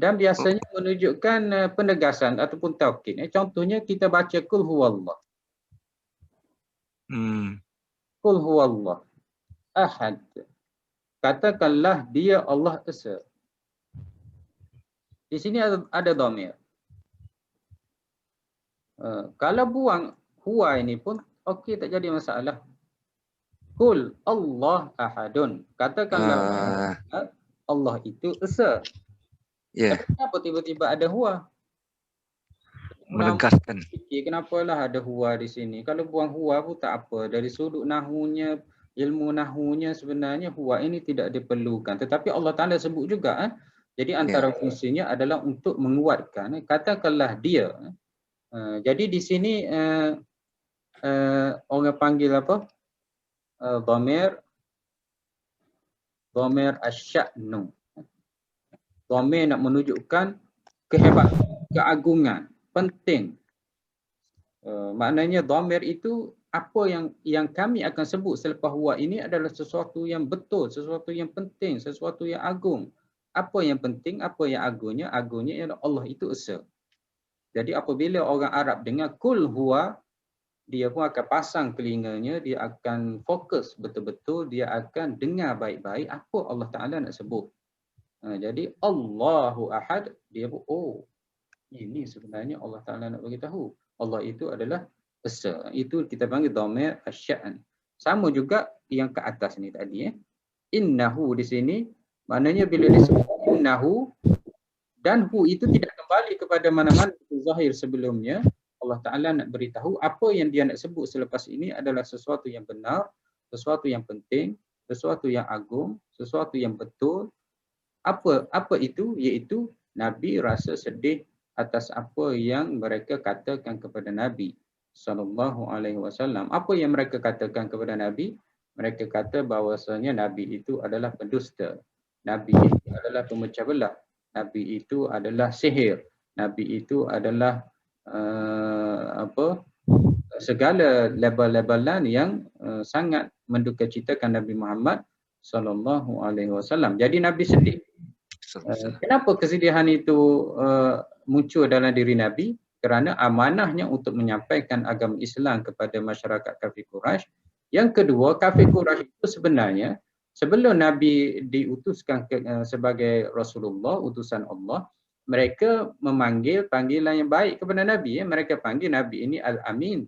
Dan biasanya menunjukkan penegasan ataupun taukid. Contohnya kita baca qul huwallah. Qul huwallah ahad. Katakanlah dia Allah Esa. Di sini ada dhamir. Kalau buang huwa ini pun okey, tak jadi masalah. Qul Allah ahadun. Katakanlah Allah itu Esa. Kenapa tiba-tiba ada huwa? Menegaskan. Kenapalah ada huwa di sini? Kalau buang huwa pun tak apa. Dari sudut nahunya, ilmu nahunya sebenarnya huwa ini tidak diperlukan. Tetapi Allah Ta'ala sebut juga. Jadi antara fungsinya adalah untuk menguatkan. Katakanlah dia. Jadi di sini orang panggil apa? Dhamir asya'nu. Dhamir nak menunjukkan kehebatan, keagungan, penting. Maknanya dhamir itu apa yang kami akan sebut selepas huwa ini adalah sesuatu yang betul, sesuatu yang penting, sesuatu yang agung. Apa yang penting, apa yang agungnya? Agungnya ialah Allah itu Esa. Jadi apabila orang Arab dengar kul huwa, dia pun akan pasang telinganya, dia akan fokus betul-betul, dia akan dengar baik-baik apa Allah Ta'ala nak sebut. Jadi Allahu Ahad, dia pun ini sebenarnya Allah Ta'ala nak beritahu. Allah itu adalah Esa. Itu kita panggil dhamir asy-sya'n. Sama juga yang ke atas ni tadi. Innahu di sini, maknanya bila disebut innahu, dan hu itu tidak kembali kepada mana-mana zahir sebelumnya. Allah Ta'ala nak beritahu apa yang dia nak sebut selepas ini adalah sesuatu yang benar, sesuatu yang penting, sesuatu yang agung, sesuatu yang betul. Apa itu? Iaitu Nabi rasa sedih atas apa yang mereka katakan kepada Nabi SAW. Apa yang mereka katakan kepada Nabi? Mereka kata bahawasanya Nabi itu adalah pendusta. Nabi itu adalah pemecah belah. Nabi itu adalah sihir. Nabi itu adalah segala label-labelan yang sangat mendukacitakan Nabi Muhammad SAW. Jadi Nabi sedih. Kenapa kesedihan itu muncul dalam diri Nabi? Kerana amanahnya untuk menyampaikan agama Islam kepada masyarakat kafir Quraisy. Yang kedua, kafir Quraisy itu sebenarnya sebelum Nabi diutuskan sebagai Rasulullah, utusan Allah, mereka memanggil panggilan yang baik kepada Nabi. Mereka panggil Nabi ini Al-Amin.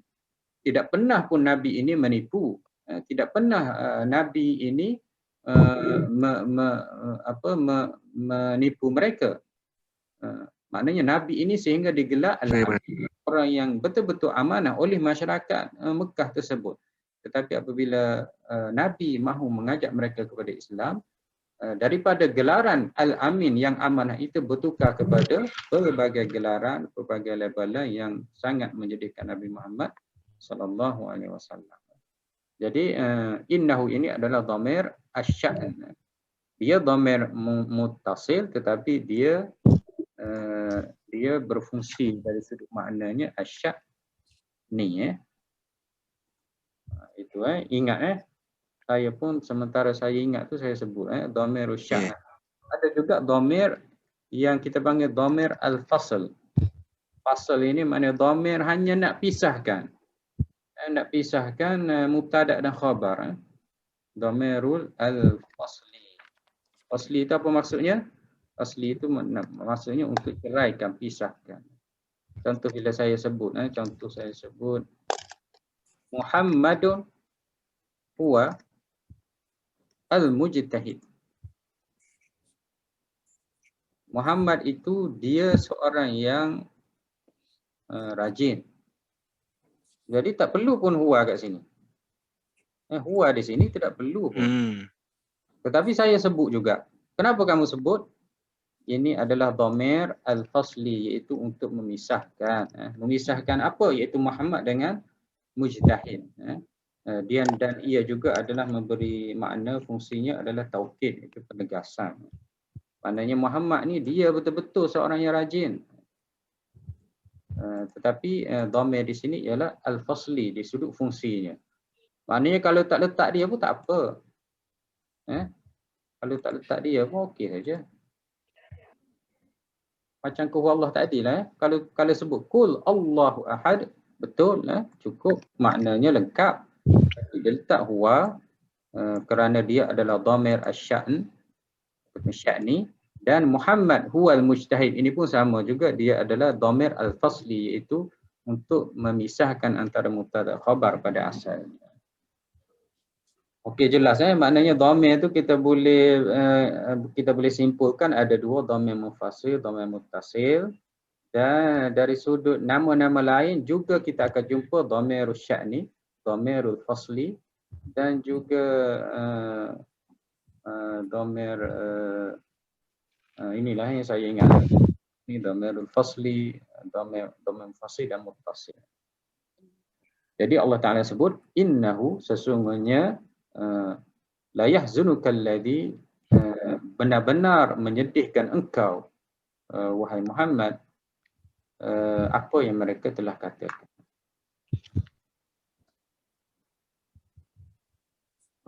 Tidak pernah pun Nabi ini menipu. Tidak pernah Nabi ini menipu mereka. Maknanya Nabi ini sehingga digelar Saya Al-Amin, orang yang betul-betul amanah oleh masyarakat Mekah tersebut. Tetapi apabila Nabi mahu mengajak mereka kepada Islam, daripada gelaran Al-Amin yang amanah itu bertukar kepada berbagai gelaran, berbagai labelan yang sangat menjadikan Nabi Muhammad sallallahu alaihi wasallam. Jadi innahu ini adalah dhamir asy-sya'n. Dia dhamir muttasil tetapi dia berfungsi dari sudut maknanya asy-sya'ni. Itu ingat saya pun sementara saya ingat tu saya sebut dhamir asy-sya'n. Ada juga dhamir yang kita panggil dhamir al-fasl. Fasl ini maknanya dhamir hanya nak pisahkan. Nak pisahkan mubtada dan khabar. Dhamirul al-fasli. Fasli itu apa maksudnya? Fasli itu maksudnya untuk ceraikan, pisahkan. Contoh bila saya sebut, contoh saya sebut Muhammadun huwa al-mujtahid. Muhammad itu dia seorang yang rajin. Jadi tak perlu pun huwa kat sini. Huwa di sini tidak perlu pun. Tetapi saya sebut juga. Kenapa kamu sebut? Ini adalah dhamir al-fasli, iaitu untuk memisahkan. Memisahkan apa? Iaitu Muhammad dengan mujtahid. Dia dan ia juga adalah memberi makna, fungsinya adalah taukid, itu penegasan. Maknanya Muhammad ni dia betul-betul seorang yang rajin. Tetapi dhamir di sini ialah al-fasli, di sudut fungsinya. Maknanya kalau tak letak dia pun tak apa. Kalau tak letak dia pun okey saja. Macam kuhu Allah tadi lah. Kalau sebut kul Allahu ahad, betul lah, cukup, maknanya lengkap. Tapi dia letak huwa kerana dia adalah dhamir asy-sya'n, sya'ni, dan Muhammad huwal mujtahid ini pun sama juga, dia adalah dhamir al-fasli, iaitu untuk memisahkan antara mubtada khabar pada asalnya. Okey, jelas maknanya dhamir itu kita boleh simpulkan ada dua, dhamir munfasil, dhamir muttasil. Dan dari sudut nama-nama lain juga kita akan jumpa dhamirul sya'ni, dhamirul fasli, dan juga dhamir inilah yang saya ingat. Ini dhamirul fasli, dhamir fasli dan muttasil. Jadi Allah Ta'ala sebut innahu, sesungguhnya la yahzunuka alladhi, benar-benar menyedihkan engkau wahai Muhammad apa yang mereka telah katakan.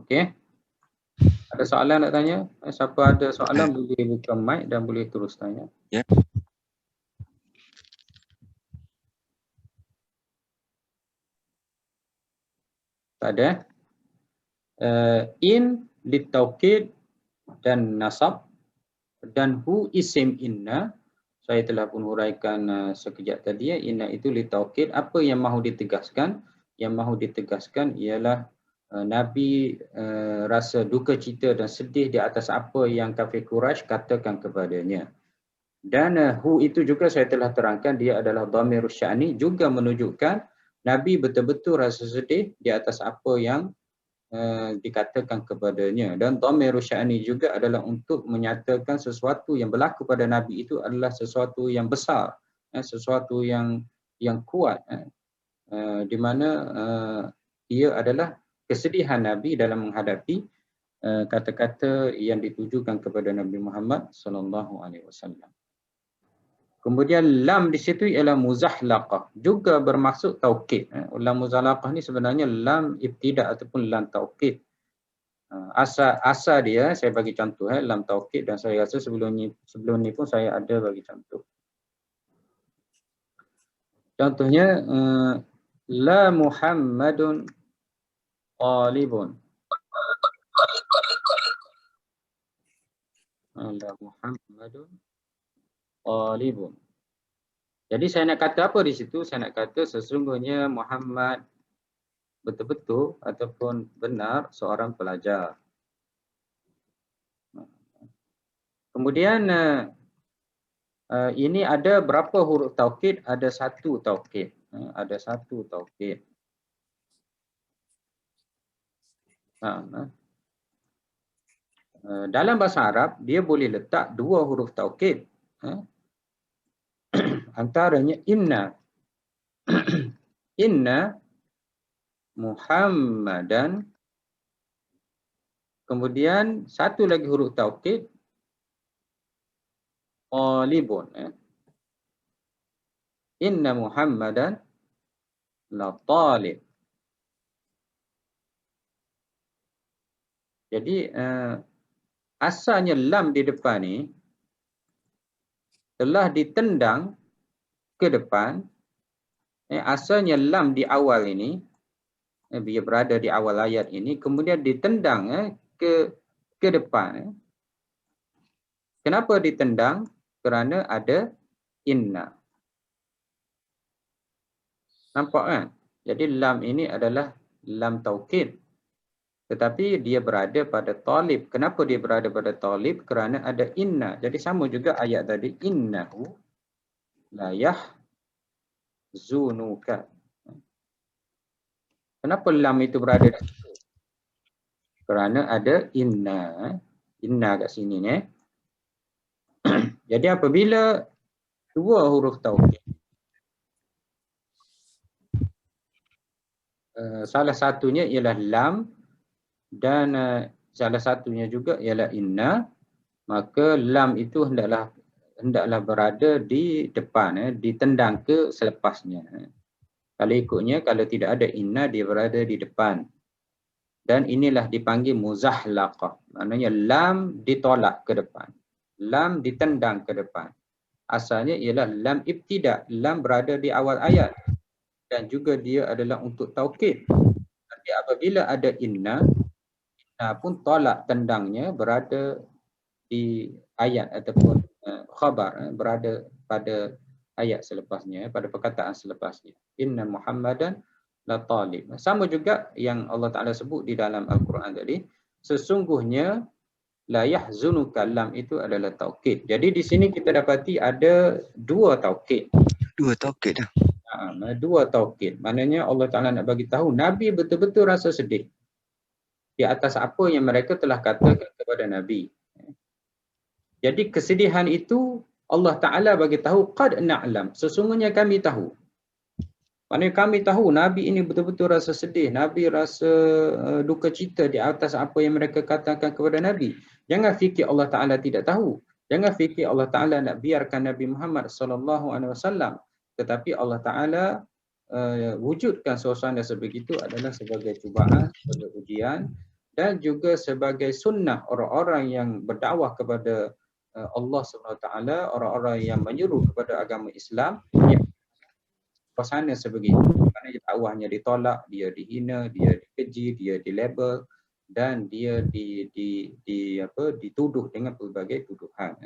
Okey. Ada soalan nak tanya? Siapa ada soalan boleh buka mic dan boleh terus tanya. Ya. Tak ada. In litaukid dan nasab, dan hu isim inna. Saya telah pun huraikan sekejap tadi. Inna itu litaukid. Apa yang mahu ditegaskan? Yang mahu ditegaskan ialah Nabi rasa duka cita dan sedih di atas apa yang kafir Quraisy katakan kepadanya. Dan hu itu juga saya telah terangkan, dia adalah dhamirus sya'ni, juga menunjukkan Nabi betul-betul rasa sedih di atas apa yang dikatakan kepadanya. Dan dhamirus sya'ni juga adalah untuk menyatakan sesuatu yang berlaku pada Nabi itu adalah sesuatu yang besar, sesuatu yang kuat, di mana ia adalah kesedihan Nabi dalam menghadapi kata-kata yang ditujukan kepada Nabi Muhammad sallallahu alaihi wasallam. Kemudian lam di situ ialah muzahlaqah, juga bermaksud taukid. Lam muzahlaqah ni sebenarnya lam ibtida ataupun lam taukid. Asal dia, saya bagi contoh lam taukid, dan saya rasa sebelum ni pun saya ada bagi contoh. Contohnya la Muhammadun qalibun. La Muhammadun qalibun. Jadi saya nak kata apa di situ? Saya nak kata sesungguhnya Muhammad betul-betul ataupun benar seorang pelajar. Kemudian Ini ada berapa huruf taukid? Ada satu taukid. Ada satu taukid. Dalam bahasa Arab, dia boleh letak dua huruf taukid. Antaranya inna. Inna Muhammadan. Kemudian satu lagi huruf taukid. Talibun. Inna Muhammadan la talib. Jadi asalnya lam di depan ni telah ditendang ke depan. Asalnya lam di awal ini, dia berada di awal ayat ini, kemudian ditendang ke depan. Kenapa ditendang? Kerana ada inna. Nampak kan? Jadi lam ini adalah lam taukid. Tetapi dia berada pada talib. Kenapa dia berada pada talib? Kerana ada inna. Jadi sama juga ayat tadi. Innahu la yahzunuka. Kenapa lam itu berada di situ? Kerana ada inna. Inna kat sini ni. Jadi apabila dua huruf taukid, salah satunya ialah lam dan salah satunya juga ialah inna, maka lam itu hendaklah berada di depan, ditendang ke selepasnya. Kalau ikutnya, kalau tidak ada inna, dia berada di depan. Dan inilah dipanggil muzahlaqah. Maknanya lam ditolak ke depan. Lam ditendang ke depan. Asalnya ialah lam ibtida. Lam berada di awal ayat. Dan juga dia adalah untuk taukid. Tapi apabila ada inna, inna pun tolak tendangnya berada di ayat ataupun khabar, berada pada ayat selepasnya, pada perkataan selepasnya. Inna Muhammadan la talib. Sama juga yang Allah Ta'ala sebut di dalam Al-Quran tadi, sesungguhnya la yahzunuka, lam itu adalah taukid. Jadi di sini kita dapati ada dua taukid. Dua taukid dah. Dua taukid. Maknanya Allah Ta'ala nak bagi tahu Nabi betul-betul rasa sedih di atas apa yang mereka telah katakan kepada Nabi. Jadi kesedihan itu Allah Ta'ala bagi tahu qad na'lam, sesungguhnya kami tahu. Maknanya kami tahu Nabi ini betul-betul rasa sedih. Nabi rasa duka cita di atas apa yang mereka katakan kepada Nabi. Jangan fikir Allah Ta'ala tidak tahu. Jangan fikir Allah Ta'ala nak biarkan Nabi Muhammad SAW. Tetapi Allah Ta'ala wujudkan suasana sebegitu adalah sebagai cubaan, sebagai ujian, dan juga sebagai sunnah orang-orang yang berdakwah kepada Allah SWT, orang-orang yang menyuruh kepada agama Islam, ya, suasana sebegitu. Kerana dakwahnya ditolak, dia dihina, dia dikeji, dia dilabel, dan dia dituduh dengan pelbagai tuduhan.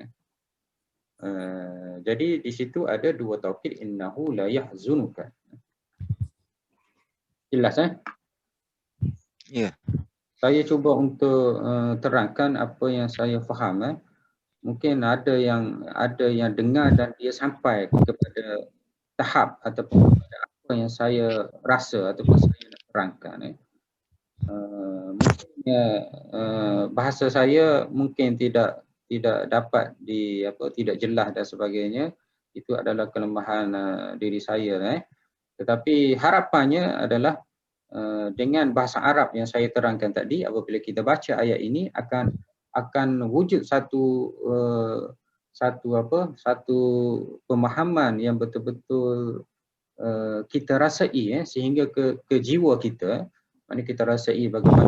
Jadi di situ ada dua taukid, innahu la yahzunuka. Jelas Ya. Saya cuba untuk terangkan apa yang saya faham. Mungkin ada yang dengar dan dia sampai kepada tahap ataupun kepada apa yang saya rasa ataupun saya nak terangkan. Mungkin bahasa saya mungkin tidak dapat tidak jelas dan sebagainya. Itu adalah kelemahan diri saya. Tetapi harapannya adalah dengan bahasa Arab yang saya terangkan tadi, apabila kita baca ayat ini akan wujud satu pemahaman yang betul-betul kita rasai, sehingga ke jiwa kita. Maknanya kita rasai bagaimana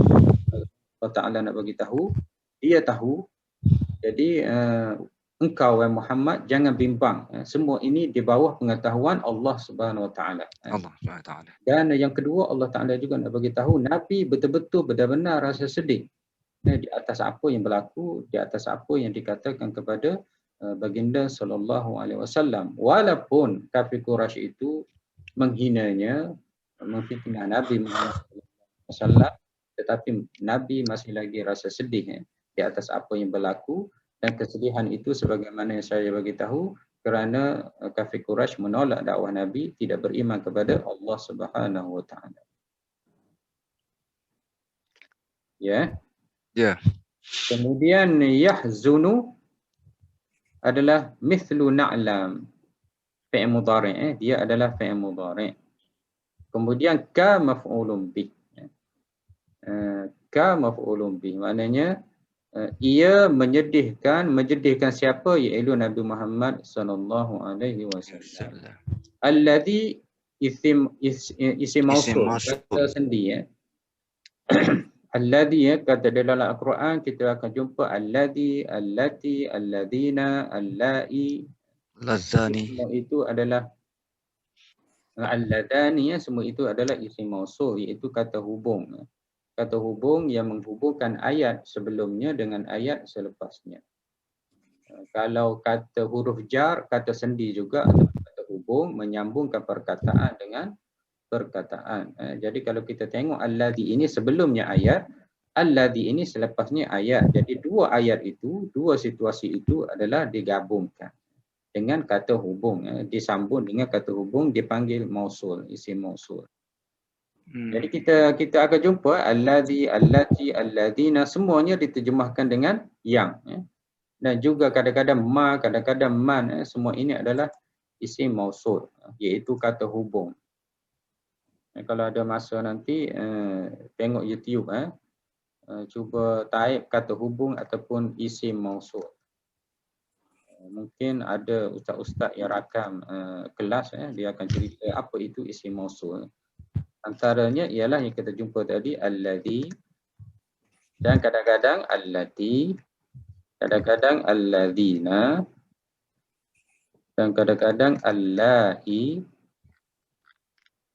Allah Ta'ala nak bagi tahu, dia tahu. Jadi engkau wahai Muhammad jangan bimbang. Semua ini di bawah pengetahuan Allah Subhanahu Wa Ta'ala. Allah Ta'ala. Dan yang kedua, Allah Ta'ala juga nak bagi tahu Nabi betul-betul benar-benar rasa sedih di atas apa yang berlaku, di atas apa yang dikatakan kepada baginda sallallahu alaihi wasallam. Walaupun kafir Quraisy itu menghinanya, memfitnah Nabi Muhammad sallallahu alaihi wasallam, tetapi Nabi masih lagi rasa sedih di atas apa yang berlaku, dan kesedihan itu sebagaimana yang saya bagi tahu kerana kafir Quraisy menolak dakwah Nabi, tidak beriman kepada Allah Subhanahu wa taala. Ya. Ya. Kemudian yahzunu adalah mithlu na'lam. Fi'il mudhari', dia adalah fi'il mudhari'. Kemudian ka maf'ulun bih. Ka maf'ulun bih maknanya ia menyedihkan siapa, iaitu Nabi Muhammad sallallahu alaihi wasallam. Alladhi isim mausul, kata sendi ya. Alladhi ya, kata dalam Al-Quran kita akan jumpa alladhi, allati, alladhina, allai. Lazani. Semua itu adalah alladhani ya, semua itu adalah isim mausul, iaitu kata hubung. Kata hubung yang menghubungkan ayat sebelumnya dengan ayat selepasnya. Kalau kata huruf jar, kata sendi juga atau kata hubung menyambungkan perkataan dengan perkataan. Jadi kalau kita tengok alladhi ini sebelumnya ayat, alladhi ini selepasnya ayat. Jadi dua ayat itu, dua situasi itu adalah digabungkan dengan kata hubung. Disambung dengan kata hubung dipanggil mausul, isim mausul. Jadi kita akan jumpa alladhi, allati, alladhina semuanya diterjemahkan dengan yang. Dan juga kadang-kadang ma, kadang-kadang man, semua ini adalah isim mausul, iaitu kata hubung. Kalau ada masa nanti tengok YouTube, cuba type kata hubung ataupun isim mausul. Mungkin ada ustaz-ustaz yang rakam kelas, dia akan cerita apa itu isim mausul. Antaranya ialah yang kita jumpa tadi alladhi, dan kadang-kadang allati, kadang-kadang alladhina, dan kadang-kadang allai.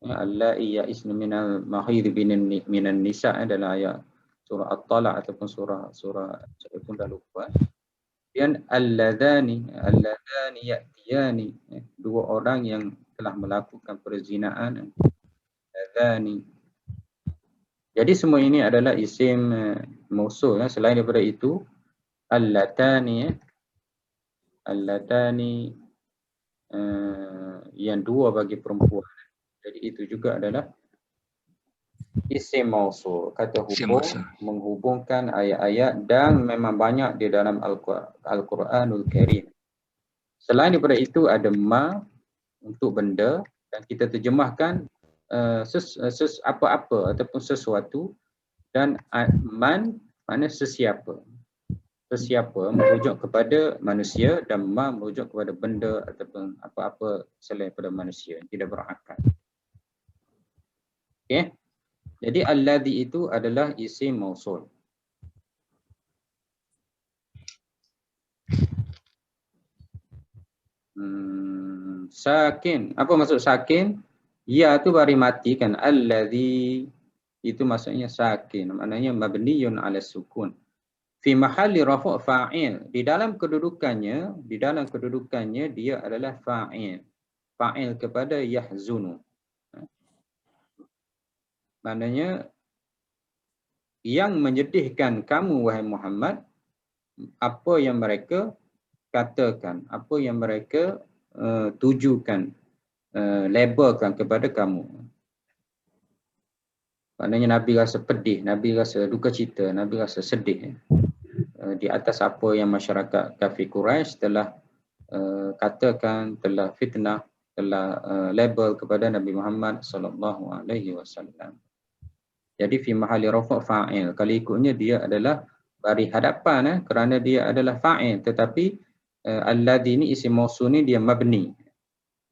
Allai ya'isna minal mahid minan nisa dalam ayat surah At-Talaq ataupun surah saya pun dah lupa. Dan alladhani ya'tiyani, dua orang yang telah melakukan perzinaan. Alladhani. Jadi semua ini adalah isim mausul. Selain daripada itu, allatani, yang dua bagi perempuan. Jadi itu juga adalah isim mausul, kata hubung, menghubungkan ayat-ayat, dan memang banyak di dalam Al-Quranul Karim. Selain daripada itu ada ma untuk benda, dan kita terjemahkan apa-apa ataupun sesuatu, dan man makna sesiapa. Sesiapa merujuk kepada manusia, dan ma merujuk kepada benda ataupun apa-apa selain daripada manusia yang tidak berakal. Okey. Jadi alladhi itu adalah isim mausul. Sakin. Apa maksud sakin? Ya tu bari mati kan. Alladhi itu maksudnya sakin. Maknanya mabniyun ala sukun. Fi mahalli rafu' fa'il. Di dalam kedudukannya dia adalah fa'il. Fa'il kepada yahzunu. Maknanya yang menyedihkan kamu wahai Muhammad, apa yang mereka katakan, apa yang mereka tujukan, labelkan kepada kamu. Maknanya Nabi rasa pedih, Nabi rasa duka cita, Nabi rasa sedih di atas apa yang masyarakat kafir Quraisy telah katakan, telah fitnah, telah label kepada Nabi Muhammad sallallahu alaihi wasallam. Jadi fi mahalli rafa' fa'il. Kalau ikutnya dia adalah bari hadapan kerana dia adalah fa'il, tetapi alladhi ni isim mausul ni dia mabni.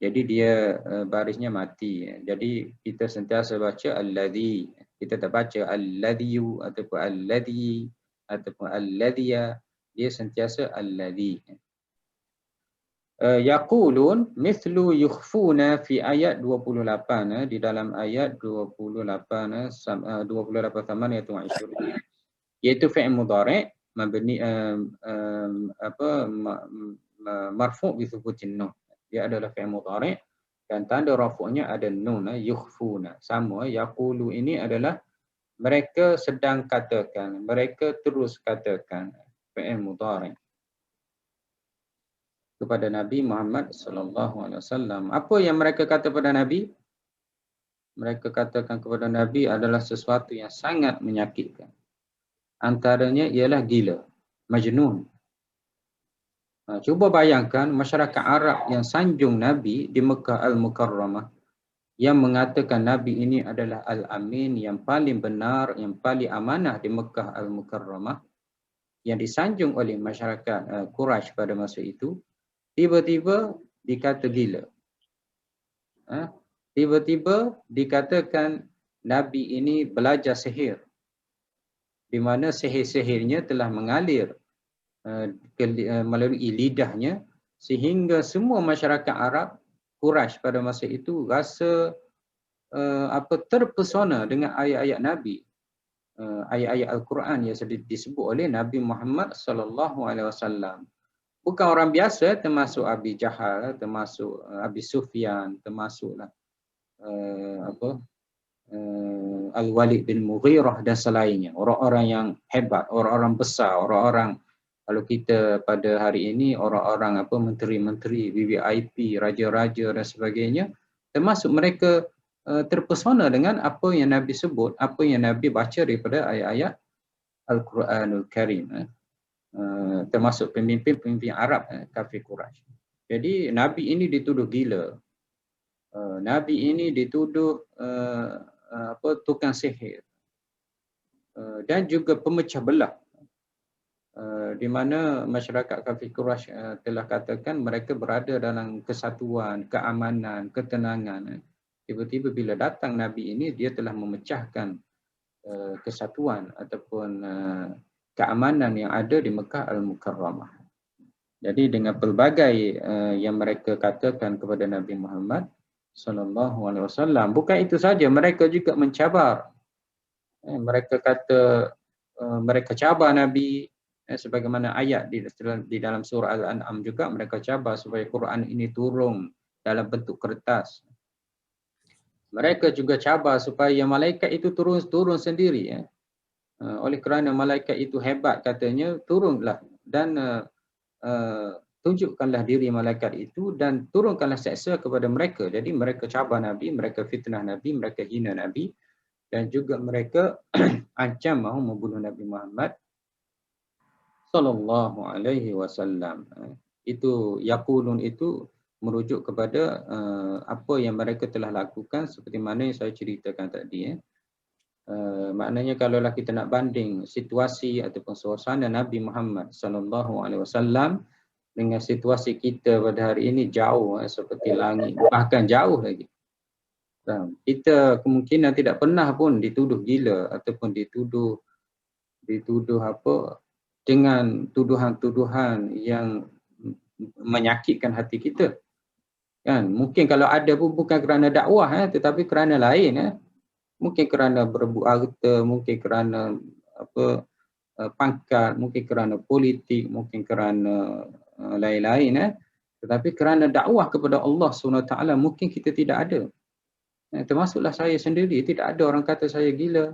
Jadi dia barisnya mati. Jadi kita sentiasa baca alladhi. Kita tak baca alladhiyu ataupun alladhi ataupun alladhiya. Dia sentiasa alladhi. Yaqulun mithlu yukhfuna fi ayat 28, di dalam ayat 28 thamaniyatun wa ishrun, iaitu fi'il mudhari' mabni marfu' bi thubutin nun. Dia adalah fi'il mudhari' dan tanda rafu'nya ada nun, yukhfuna. Sama, yaqulu ini adalah mereka sedang katakan, mereka terus katakan, fi'il mudhari'. kepada Nabi Muhammad sallallahu alaihi wasallam. Apa yang mereka kata pada Nabi? Mereka katakan kepada Nabi adalah sesuatu yang sangat menyakitkan. Antaranya ialah gila, majnun. Cuba bayangkan masyarakat Arab yang sanjung Nabi di Mekah Al-Mukarramah, yang mengatakan Nabi ini adalah Al-Amin, yang paling benar, yang paling amanah di Mekah Al-Mukarramah, yang disanjung oleh masyarakat Quraisy pada masa itu, tiba-tiba dikata gila. Tiba-tiba dikatakan Nabi ini belajar sihir, di mana sihir-sihirnya telah mengalir melalui lidahnya, sehingga semua masyarakat Arab Quraisy pada masa itu rasa terpesona dengan ayat-ayat Nabi, ayat-ayat Al-Quran yang disebut oleh Nabi Muhammad sallallahu alaihi wasallam. Bukan orang biasa, termasuk Abi Jahal, termasuk Abi Sufyan, termasuklah Al-Walid bin Mughirah dan selainnya. Orang-orang yang hebat, orang-orang besar, orang-orang, kalau kita pada hari ini, orang-orang menteri-menteri, VVIP, raja-raja dan sebagainya, termasuk mereka terpesona dengan apa yang Nabi sebut, apa yang Nabi baca daripada ayat-ayat Al-Quranul Karim, termasuk pemimpin-pemimpin Arab, kafir Quraisy. Jadi Nabi ini dituduh gila. Nabi ini dituduh tukang sihir, dan juga pemecah belah, di mana masyarakat kafir Quraisy telah katakan mereka berada dalam kesatuan, keamanan, ketenangan. Tiba-tiba bila datang Nabi ini, dia telah memecahkan kesatuan ataupun keamanan yang ada di Mekah Al-Mukarramah. Jadi dengan pelbagai yang mereka katakan kepada Nabi Muhammad sallallahu alaihi wasallam, bukan itu saja, mereka juga mencabar. Mereka kata mereka cabar Nabi, sebagaimana ayat di dalam surah Al-An'am juga, mereka cabar supaya Quran ini turun dalam bentuk kertas. Mereka juga cabar supaya malaikat itu turun sendiri. Oleh kerana malaikat itu hebat katanya, turunlah dan tunjukkanlah diri malaikat itu dan turunkanlah seksa kepada mereka. Jadi mereka cabar Nabi, mereka fitnah Nabi, mereka hina Nabi, dan juga mereka ancam mahu membunuh Nabi Muhammad sallallahu alaihi wasallam. Itu yaqulun itu merujuk kepada apa yang mereka telah lakukan, seperti mana yang saya ceritakan tadi. Maknanya kalaulah kita nak banding situasi ataupun suasana Nabi Muhammad sallallahu alaihi wasallam dengan situasi kita pada hari ini, jauh seperti langit, bahkan jauh lagi. Kita kemungkinan tidak pernah pun dituduh gila ataupun dituduh dengan tuduhan-tuduhan yang menyakitkan hati kita. Kan? Mungkin kalau ada pun bukan kerana dakwah, tetapi kerana lain. Mungkin kerana berebut harta, mungkin kerana pangkat, mungkin kerana politik, mungkin kerana lain-lain. Tetapi kerana dakwah kepada Allah SWT mungkin kita tidak ada. Termasuklah saya sendiri, tidak ada orang kata saya gila.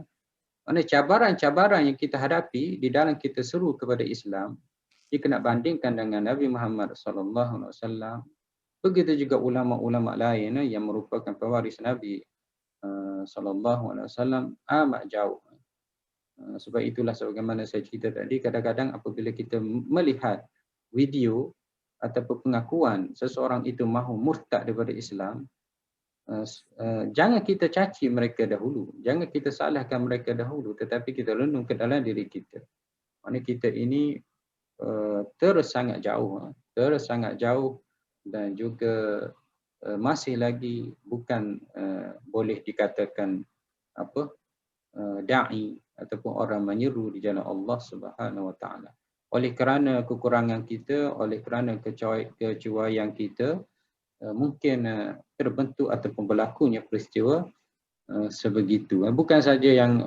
Mana cabaran-cabaran yang kita hadapi di dalam kita seru kepada Islam, jika nak bandingkan dengan Nabi Muhammad SAW, begitu juga ulama-ulama lain yang merupakan pewaris Nabi SAW, amat jauh. Sebab itulah sebagaimana saya cerita tadi, kadang-kadang apabila kita melihat video ataupun pengakuan seseorang itu mahu murtad daripada Islam, jangan kita caci mereka dahulu, jangan kita salahkan mereka dahulu, tetapi kita renung ke dalam diri kita. Maksudnya kita ini terus sangat jauh dan juga masih lagi bukan boleh dikatakan da'i ataupun orang menyeru di jalan Allah Subhanahu wa taala. Oleh kerana kekurangan kita, oleh kerana kecuaian kita, mungkin terbentuk ataupun berlakunya peristiwa sebegitu. Bukan saja yang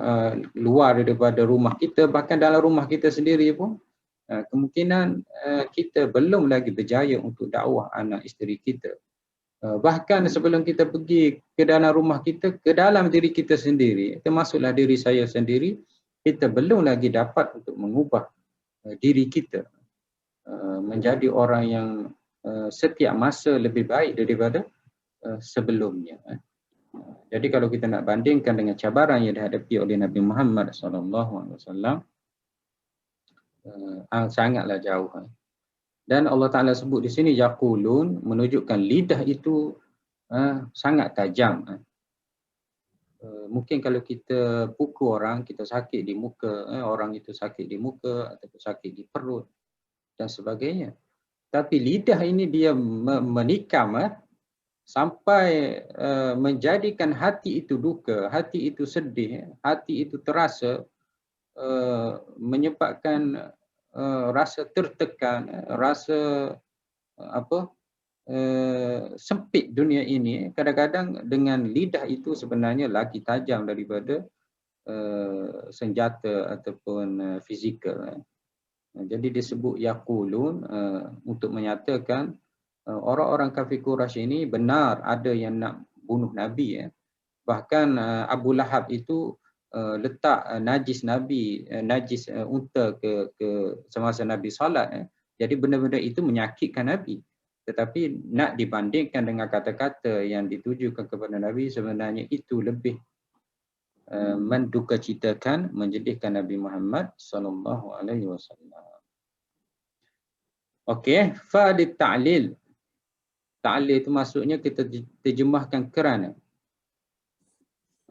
luar daripada rumah kita, bahkan dalam rumah kita sendiri pun kemungkinan kita belum lagi berjaya untuk dakwah anak isteri kita. Bahkan sebelum kita pergi ke dalam rumah kita, ke dalam diri kita sendiri, termasuklah diri saya sendiri, kita belum lagi dapat untuk mengubah diri kita menjadi orang yang setiap masa lebih baik daripada sebelumnya. Jadi kalau kita nak bandingkan dengan cabaran yang dihadapi oleh Nabi Muhammad SAW, sangatlah jauh. Dan Allah Ta'ala sebut di sini yaqulun, menunjukkan lidah itu sangat tajam. Mungkin kalau kita pukul orang, kita sakit di muka, orang itu sakit di muka ataupun sakit di perut dan sebagainya. Tapi lidah ini dia menikam sampai menjadikan hati itu duka, hati itu sedih, hati itu terasa, menyebabkan rasa tertekan, rasa sempit dunia ini. Kadang-kadang dengan lidah itu sebenarnya lagi tajam daripada senjata ataupun fizikal. Jadi disebut yaqulun untuk menyatakan orang-orang kafir Quraisy ini benar ada yang nak bunuh Nabi. Bahkan Abu Lahab itu letak najis Nabi, najis unta ke semasa Nabi salat. Jadi benda-benda itu menyakitkan Nabi. Tetapi nak dibandingkan dengan kata-kata yang ditujukan kepada Nabi, sebenarnya itu lebih mendukacitakan, menjadikan Nabi Muhammad SAW. Okey, fa di ta'lil. Ta'lil itu maksudnya kita terjemahkan kerana.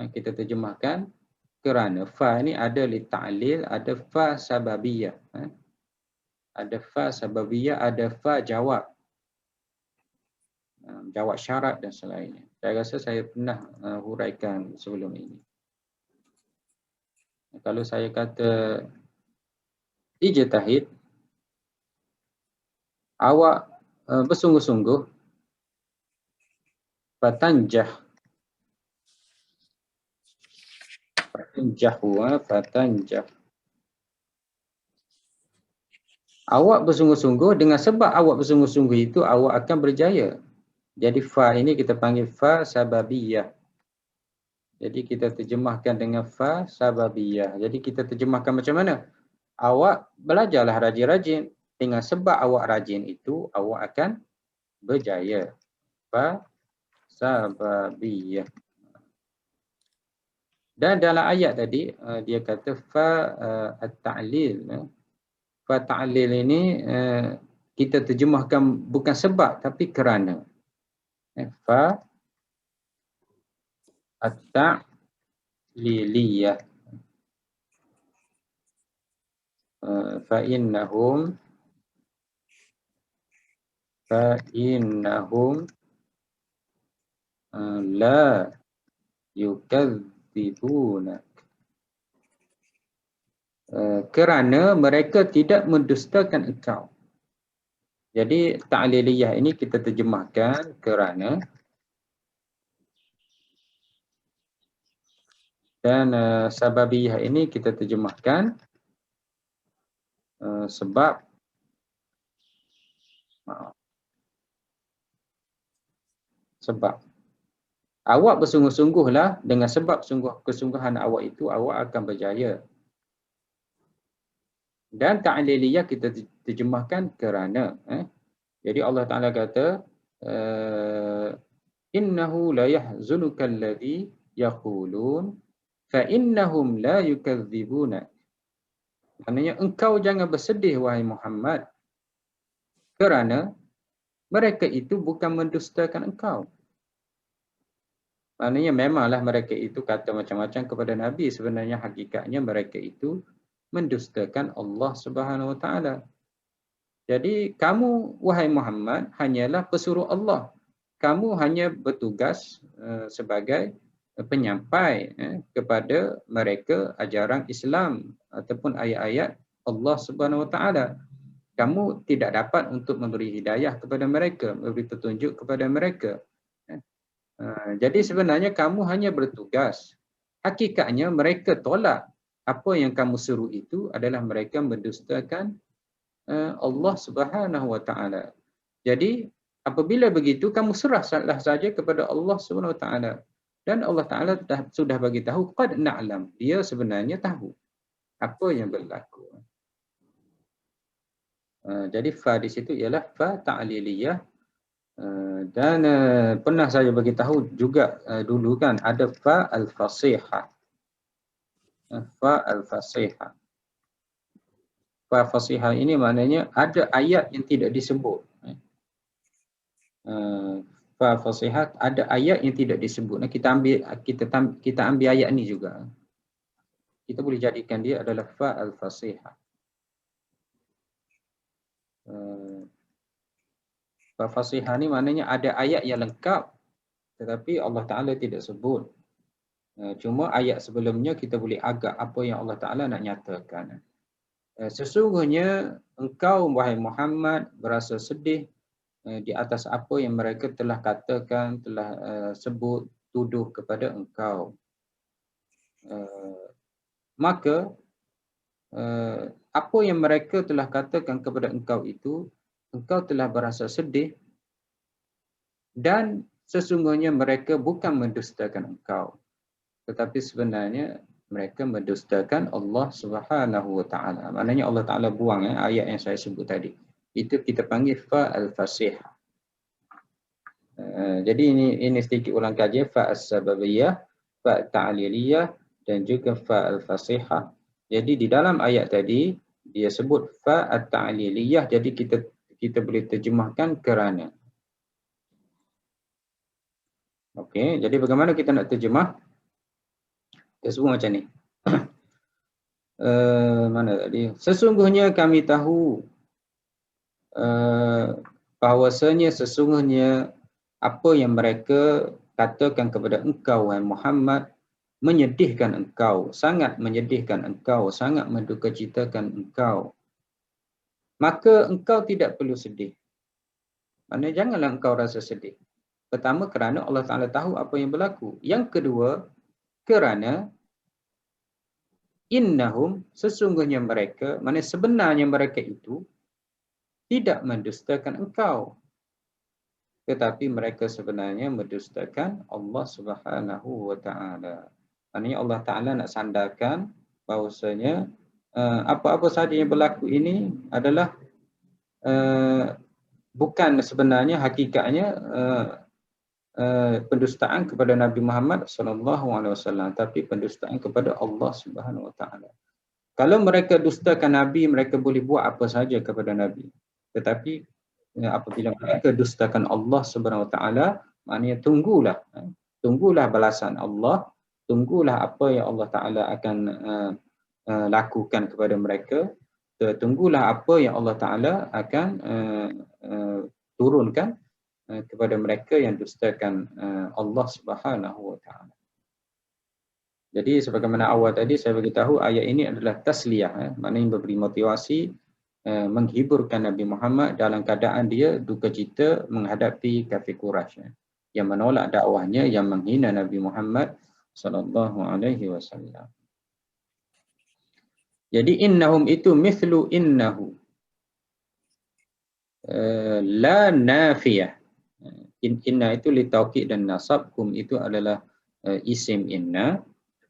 Kita terjemahkan kerana. Fa ini ada li ta'lil, ada fa sababiyah. Ada fa sababiyah, ada fa jawab. Jawab syarat dan selainnya. Saya rasa saya pernah huraikan sebelum ini. Kalau saya kata ijtihad, awak bersungguh-sungguh, fatanjah, fatanjah. Awak bersungguh-sungguh, dengan sebab awak bersungguh-sungguh itu awak akan berjaya. Jadi fa ini kita panggil fa sababiyah. Jadi kita terjemahkan dengan fa sababiyah. Jadi kita terjemahkan macam mana? Awak belajarlah rajin-rajin. Dengan sebab awak rajin itu, awak akan berjaya. Fa sababiyah. Dan dalam ayat tadi, dia kata fa at-ta'lil. Fa ta'lil ini kita terjemahkan bukan sebab, tapi kerana. Fa at-ta'liliyah. Fa'innahum la yukadzibuna. Kerana mereka tidak mendustakan engkau. Jadi ta'liliyah ini kita terjemahkan kerana, dan sababiyah ini kita terjemahkan sebab. Sebab awak bersungguh-sungguhlah, dengan sebab kesungguhan awak itu awak akan berjaya. Dan ta'liliyah kita terjemahkan kerana. Jadi Allah Ta'ala kata innahu la yahzunuka alladhi yaqulun fa innahum la yukadzibuna. Maknanya engkau jangan bersedih wahai Muhammad, kerana mereka itu bukan mendustakan engkau. Maknanya memanglah mereka itu kata macam-macam kepada Nabi, sebenarnya hakikatnya mereka itu mendustakan Allah Subhanahu Wa Taala. Jadi kamu wahai Muhammad hanyalah pesuruh Allah. Kamu hanya bertugas sebagai penyampai kepada mereka ajaran Islam ataupun ayat-ayat Allah Subhanahu Wa Taala. Kamu tidak dapat untuk memberi hidayah kepada mereka, memberi petunjuk kepada mereka. Jadi sebenarnya kamu hanya bertugas. Hakikatnya mereka tolak. Apa yang kamu seru itu adalah mereka mendustakan Allah Subhanahu Wa Taala. Jadi apabila begitu kamu serahlah saja kepada Allah Subhanahu Wa Taala. Dan Allah Taala sudah bagi tahu qad na'lam. Dia sebenarnya tahu apa yang berlaku. Jadi fa di situ ialah fa ta'liliyah. Dan pernah saya bagi tahu juga dulu kan ada fa al-fasihah. Fa al-fasihah. Fa fasihah ini maknanya ada ayat yang tidak disebut. Fa fasihah ada ayat yang tidak disebut. Nah, kita ambil ayat ni juga. Kita boleh jadikan dia adalah fa al-fasihah. Fa fasihah ni maknanya ada ayat yang lengkap tetapi Allah Ta'ala tidak sebut. Cuma ayat sebelumnya kita boleh agak apa yang Allah Ta'ala nak nyatakan. Sesungguhnya engkau wahai Muhammad berasa sedih di atas apa yang mereka telah katakan, telah sebut, tuduh kepada engkau. Maka apa yang mereka telah katakan kepada engkau itu, engkau telah berasa sedih dan sesungguhnya mereka bukan mendustakan engkau. Tetapi sebenarnya mereka mendustakan Allah Subhanahu Wa Taala. Maknanya Allah Taala buang ayat yang saya sebut tadi. Itu kita panggil fa al-fasihah. Jadi ini sedikit ulang kaji fa as-sababiyah, fa ta'liliyah dan juga fa al-fasihah. Jadi di dalam ayat tadi dia sebut fa at-ta'liliyah, jadi kita boleh terjemahkan kerana. Okey, jadi bagaimana kita nak terjemah? Kita sebut macam ni. Mana tadi? Sesungguhnya kami tahu bahawasanya sesungguhnya apa yang mereka katakan kepada engkau wahai Muhammad menyedihkan engkau, sangat menyedihkan engkau, sangat mendukacitakan engkau. Maka engkau tidak perlu sedih. Maksudnya janganlah engkau rasa sedih. Pertama, kerana Allah Ta'ala tahu apa yang berlaku. Yang kedua, kerana innahum, sesungguhnya mereka, maksudnya sebenarnya mereka itu tidak mendustakan engkau. Tetapi mereka sebenarnya mendustakan Allah Subhanahu Wa Ta'ala. Maksudnya Allah Ta'ala nak sandarkan bahawasanya apa-apa sahaja yang berlaku ini adalah bukan sebenarnya hakikatnya pendustaan kepada Nabi Muhammad SAW, tapi pendustaan kepada Allah Subhanahu Wa Ta'ala. Kalau mereka dustakan Nabi, mereka boleh buat apa saja kepada Nabi. Tetapi apabila mereka dustakan Allah Subhanahu Wa Ta'ala, maknanya tunggulah balasan Allah, tunggulah apa yang Allah Ta'ala akan lakukan kepada mereka, tunggulah apa yang Allah Ta'ala akan turunkan kepada mereka yang dustakan Allah Subhanahu Wa Ta'ala. Jadi sebagaimana awal tadi saya beritahu ayat ini adalah tasliyah, maknanya memberi motivasi, menghiburkan Nabi Muhammad dalam keadaan dia duka cita menghadapi kafir Quraisy yang menolak dakwahnya, yang menghina Nabi Muhammad sallallahu alaihi wasallam. Jadi innahum itu mithlu innahu la nafiyah. Inna itu li taukid dan nasab, hum itu adalah isim inna,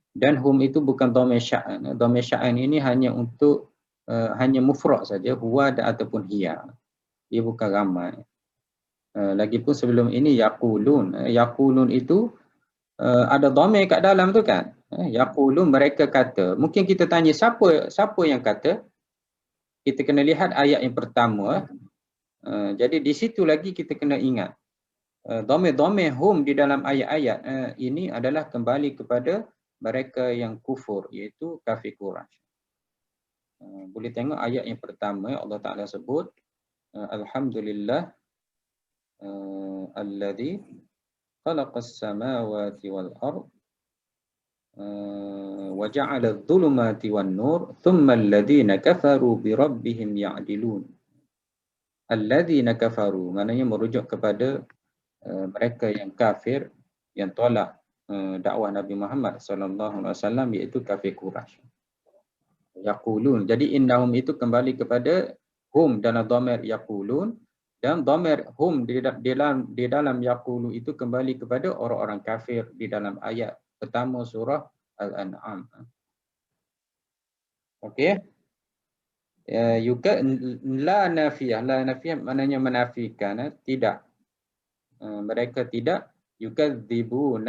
dan hum itu bukan dhamir sya'an. Dhamir sya'an ini hanya untuk hanya mufrad saja, huwa ataupun hiya. Dia bukan ramai. Lagipun sebelum ini yaqulun. Yaqulun itu ada dhamir kat dalam tu kan. Yaqulun, mereka kata. Mungkin kita tanya siapa yang kata? Kita kena lihat ayat yang pertama. Jadi di situ lagi kita kena ingat. Dhamir hum di dalam ayat-ayat ini adalah kembali kepada mereka yang kufur, iaitu kafir Quraisy. Boleh tengok ayat yang pertama Allah Ta'ala sebut Alhamdulillah alladhi khalaqas samawati wal ard wa ja'ala adh-dhulumati wan nur thumma alladhina kafaru bi rabbihim ya'dilun. Alladhina kafaru maknanya merujuk kepada mereka yang kafir, yang tolak dakwah Nabi Muhammad sallallahu alaihi wasallam, iaitu kafir Quraisy. Yaqulun. Jadi innahum itu kembali kepada hum dalam dhamir yaqulun, dan dhamir hum di dalam yaqulu itu kembali kepada orang-orang kafir di dalam ayat pertama surah Al-An'am. Okey. La nafiyah maknanya menafikan, tidak. Mereka tidak. Yukadzibun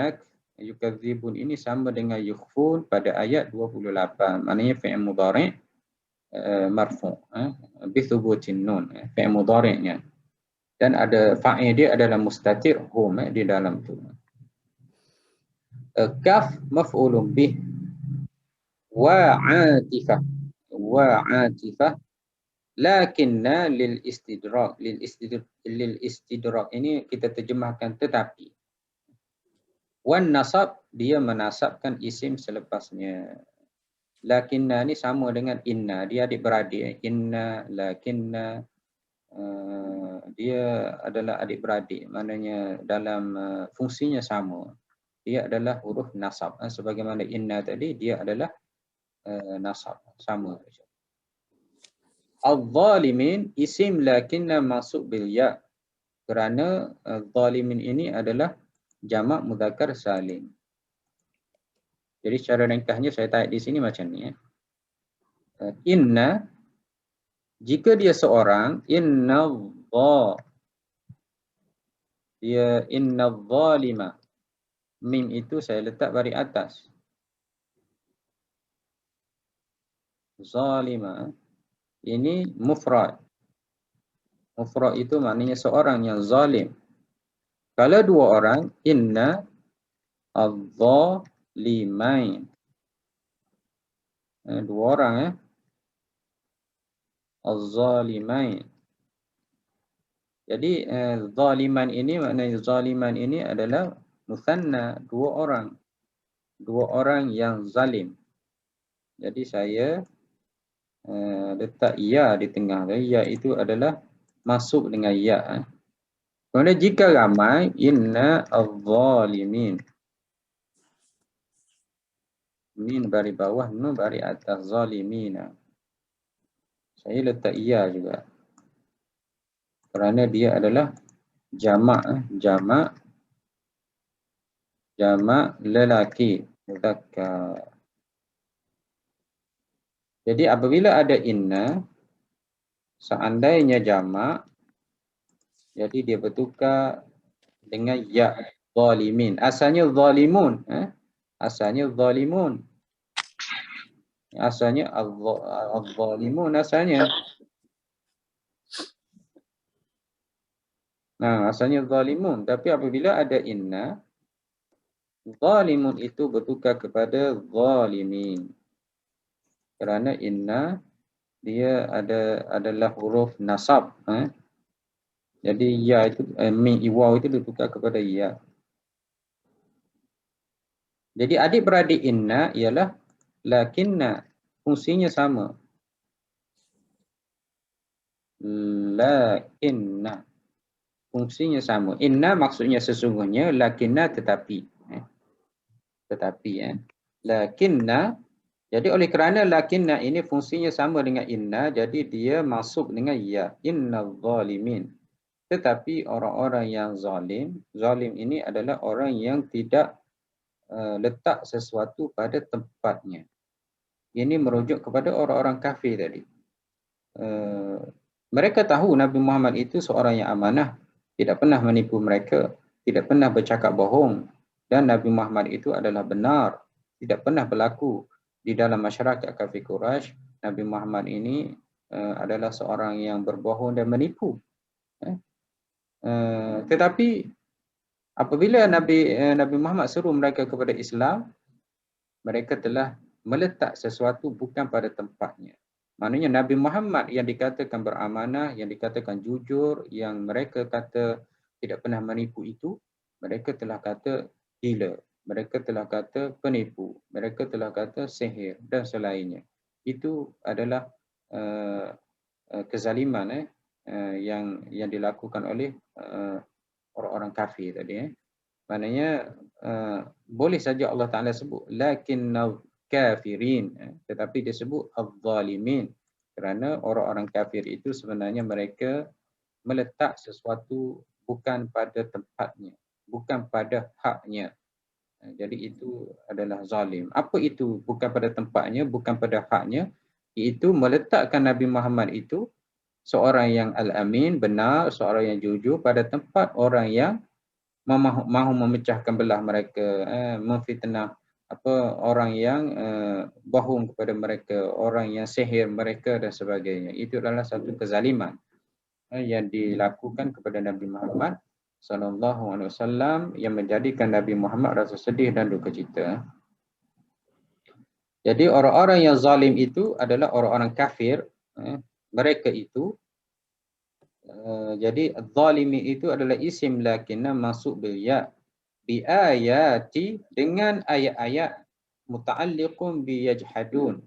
ini sama dengan yukhfun pada ayat 28. Maknanya fi'il mudhari' marfu' bi thubutin nun, fi'il mudhari'nya. Dan ada fa'il dia adalah mustatir hum di dalam tu. Kaf maf'ulun bih wa 'atifah lakinna lil istidrak ini kita terjemahkan tetapi. Wan nasab dia menasabkan isim selepasnya. Lakinna ni sama dengan inna, dia adik-beradik. Inna, lakinna, dia adalah adik-beradik, maknanya dalam fungsinya sama. Dia adalah huruf nasab. Sebagaimana inna tadi, dia adalah nasab, sama. Al-zalimin isim lakinna masuk bil ya. Kerana zalimin ini adalah jamak mudzakkar salim. Jadi secara ringkasnya saya tarik di sini macam ni. Inna, jika dia seorang, inna zalima. Mim itu saya letak baris atas. Zalima. Ini mufrad. Mufrad itu maknanya seorang yang zalim. Kalau dua orang, inna az-zalimain. Dua orang az-zalimain. Jadi zaliman ini maknanya zaliman ini adalah musanna, dua orang. Dua orang yang zalim. Jadi saya letak ya di tengah. Ya itu adalah masuk dengan ya. Kemudian jika ramai, inna az-zalimin. Min baris bawah, nun baris atas, zalimina. Saya letak ya juga. Kerana dia adalah jamak lelaki, muzakkar. Jadi apabila ada inna, seandainya jamak, jadi dia bertukar dengan ya, zalimin. Asalnya zalimun. Asalnya zalimun. Asalnya az-zalimun asalnya. Nah, asalnya zalimun. Tapi apabila ada inna, zalimun itu bertukar kepada zalimin. Kerana inna dia adalah huruf nasab. Jadi ya itu min waw itu bertukar kepada ya. Jadi adik-beradik inna ialah lakinna, fungsinya sama. Lakinna, fungsinya sama. Inna maksudnya sesungguhnya, lakinna tetapi. Lakinna, jadi oleh kerana lakinna ini fungsinya sama dengan inna, jadi dia masuk dengan ya. Innal zalimin. Tetapi orang-orang yang zalim, zalim ini adalah orang yang tidak letak sesuatu pada tempatnya. Ini merujuk kepada orang-orang kafir tadi. Mereka tahu Nabi Muhammad itu seorang yang amanah, tidak pernah menipu mereka, tidak pernah bercakap bohong, dan Nabi Muhammad itu adalah benar, tidak pernah berlaku di dalam masyarakat kafir Quraisy. Nabi Muhammad ini adalah seorang yang berbohong dan menipu. Tetapi apabila Nabi Muhammad seru mereka kepada Islam, mereka telah meletak sesuatu bukan pada tempatnya. Maknanya Nabi Muhammad yang dikatakan beramanah, yang dikatakan jujur, yang mereka kata tidak pernah menipu itu, mereka telah kata gila, mereka telah kata penipu, mereka telah kata sihir dan selainnya. Itu adalah kezaliman yang dilakukan oleh orang-orang kafir tadi. Maknanya boleh saja Allah Ta'ala sebut lakinnal kafirin, tetapi dia sebut az-zalimin, kerana orang-orang kafir itu sebenarnya mereka meletak sesuatu bukan pada tempatnya, bukan pada haknya. Jadi itu adalah zalim. Apa itu bukan pada tempatnya, bukan pada haknya? iaitu meletakkan Nabi Muhammad itu seorang yang al-amin, benar, seorang yang jujur pada tempat orang yang mahu memecahkan belah mereka, memfitnah orang yang bohong kepada mereka, orang yang sihir mereka dan sebagainya. Itu adalah satu kezaliman yang dilakukan kepada Nabi Muhammad sallallahu alaihi wasallam yang menjadikan Nabi Muhammad rasa sedih dan duka cita. Jadi orang-orang yang zalim itu adalah orang-orang kafir. Mereka itu jadi zalimi itu adalah isim lakinna masuk bil ya bi ayati dengan ayat-ayat muta'alliqun bi yajhadun,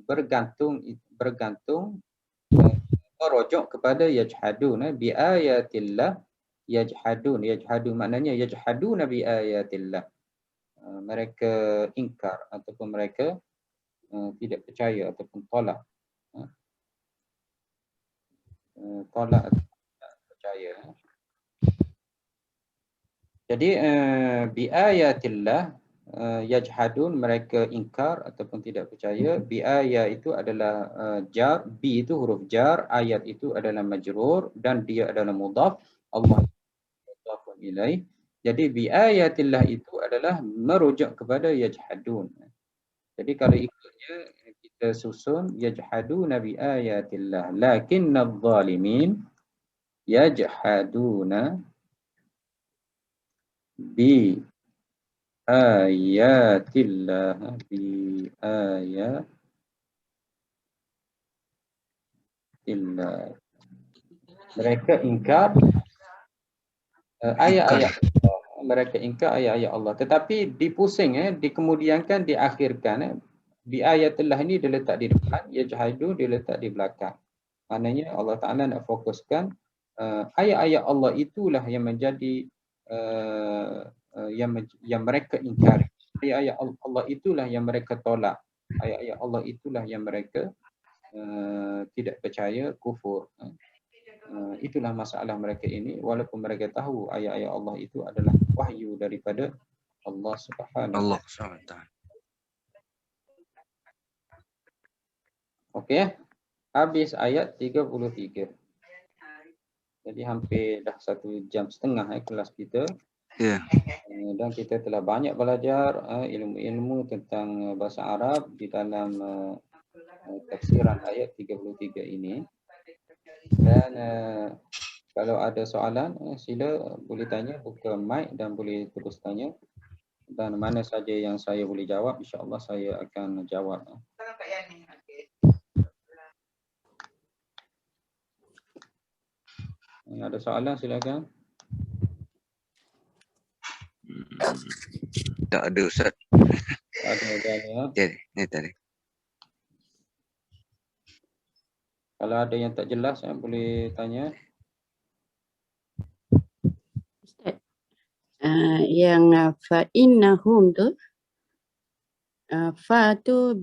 bergantung merujuk kepada yajhadun bi ayatillah. Yajhadun maknanya yajhadun bi ayatillah, mereka ingkar ataupun mereka tidak percaya ataupun tolak atau tidak percaya. Jadi bi ayatillah, yajhadun mereka ingkar ataupun tidak percaya. Bi ayat itu adalah jar, bi itu huruf jar, ayat itu adalah majrur dan dia adalah mudhaf, Allah mudhafun ilaih. Jadi bi ayatillah itu adalah merujuk kepada yajhadun. Jadi kalau ikutnya kita susun yajhaduna bi ayatillah lakinnadh zalimin yajhaduna bi ayatillah mereka ingkar ayat-ayat Allah. Mereka ingkar ayat-ayat Allah. Tetapi dipusing, dikemudiankan, diakhirkan. Bi ayatillah ini diletak di depan, yajhadu diletak di belakang. Maknanya Allah Ta'ala nak fokuskan ayat-ayat Allah itulah yang menjadi yang mereka ingkari. Ayat-ayat Allah itulah yang mereka tolak. Ayat-ayat Allah itulah yang mereka tidak percaya, kufur. Itulah masalah mereka ini, walaupun mereka tahu ayat-ayat Allah itu adalah wahyu daripada Allah Subhanahu wa Ta'ala. Okey, habis ayat 33. Jadi hampir dah 1 jam setengah kelas kita. Dan kita telah banyak belajar ilmu-ilmu tentang bahasa Arab di dalam tafsiran ayat 33 ini. Dan kalau ada soalan, sila boleh tanya, buka mic dan boleh terus tanya. Dan mana saja yang saya boleh jawab, insya-Allah saya akan jawab. Ada soalan, silakan. Tak ada, Ustaz. Ada. Ni tadi. Kalau ada yang tak jelas, boleh tanya. Ustaz, yang fa innahum tu, fa tu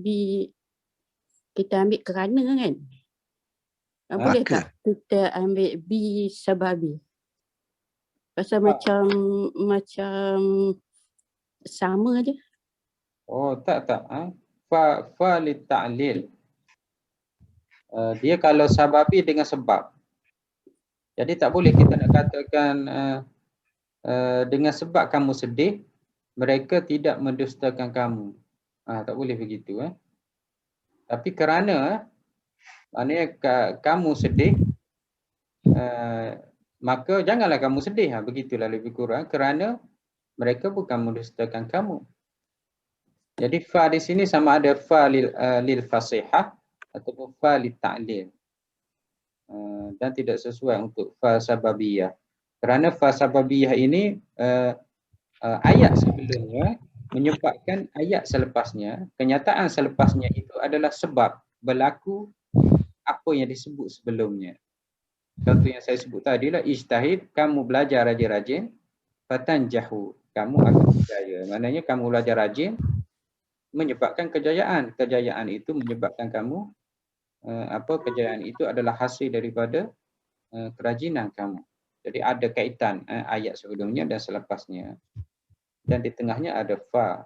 kita ambil kerana kan? Boleh tak kita ambil bi sababi? Pasal macam sama je. Oh, tak. Fa li ta'lil. Dia kalau sababi dengan sebab. Jadi tak boleh kita nak katakan dengan sebab kamu sedih, mereka tidak mendustakan kamu. Tak boleh begitu. Tapi kerana, maknanya kamu sedih, maka janganlah kamu sedih. Begitulah lebih kurang. Kerana mereka bukan mendustakan kamu. Jadi fa di sini sama ada fa lil fasihah ataupun fa li ta'lil. Dan tidak sesuai untuk fa sababiyah. Kerana fa sababiyah ini ayat sebelumnya menyebabkan ayat selepasnya, kenyataan selepasnya itu adalah sebab berlaku apa yang disebut sebelumnya. Contoh yang saya sebut tadi lah, ijtahid, kamu belajar rajin-rajin, fatanjahu, kamu akan berjaya. Maknanya kamu belajar rajin menyebabkan kejayaan. Kejayaan itu menyebabkan kamu kejayaan itu adalah hasil daripada kerajinan kamu. Jadi ada kaitan ayat sebelumnya dan selepasnya. Dan di tengahnya ada fa.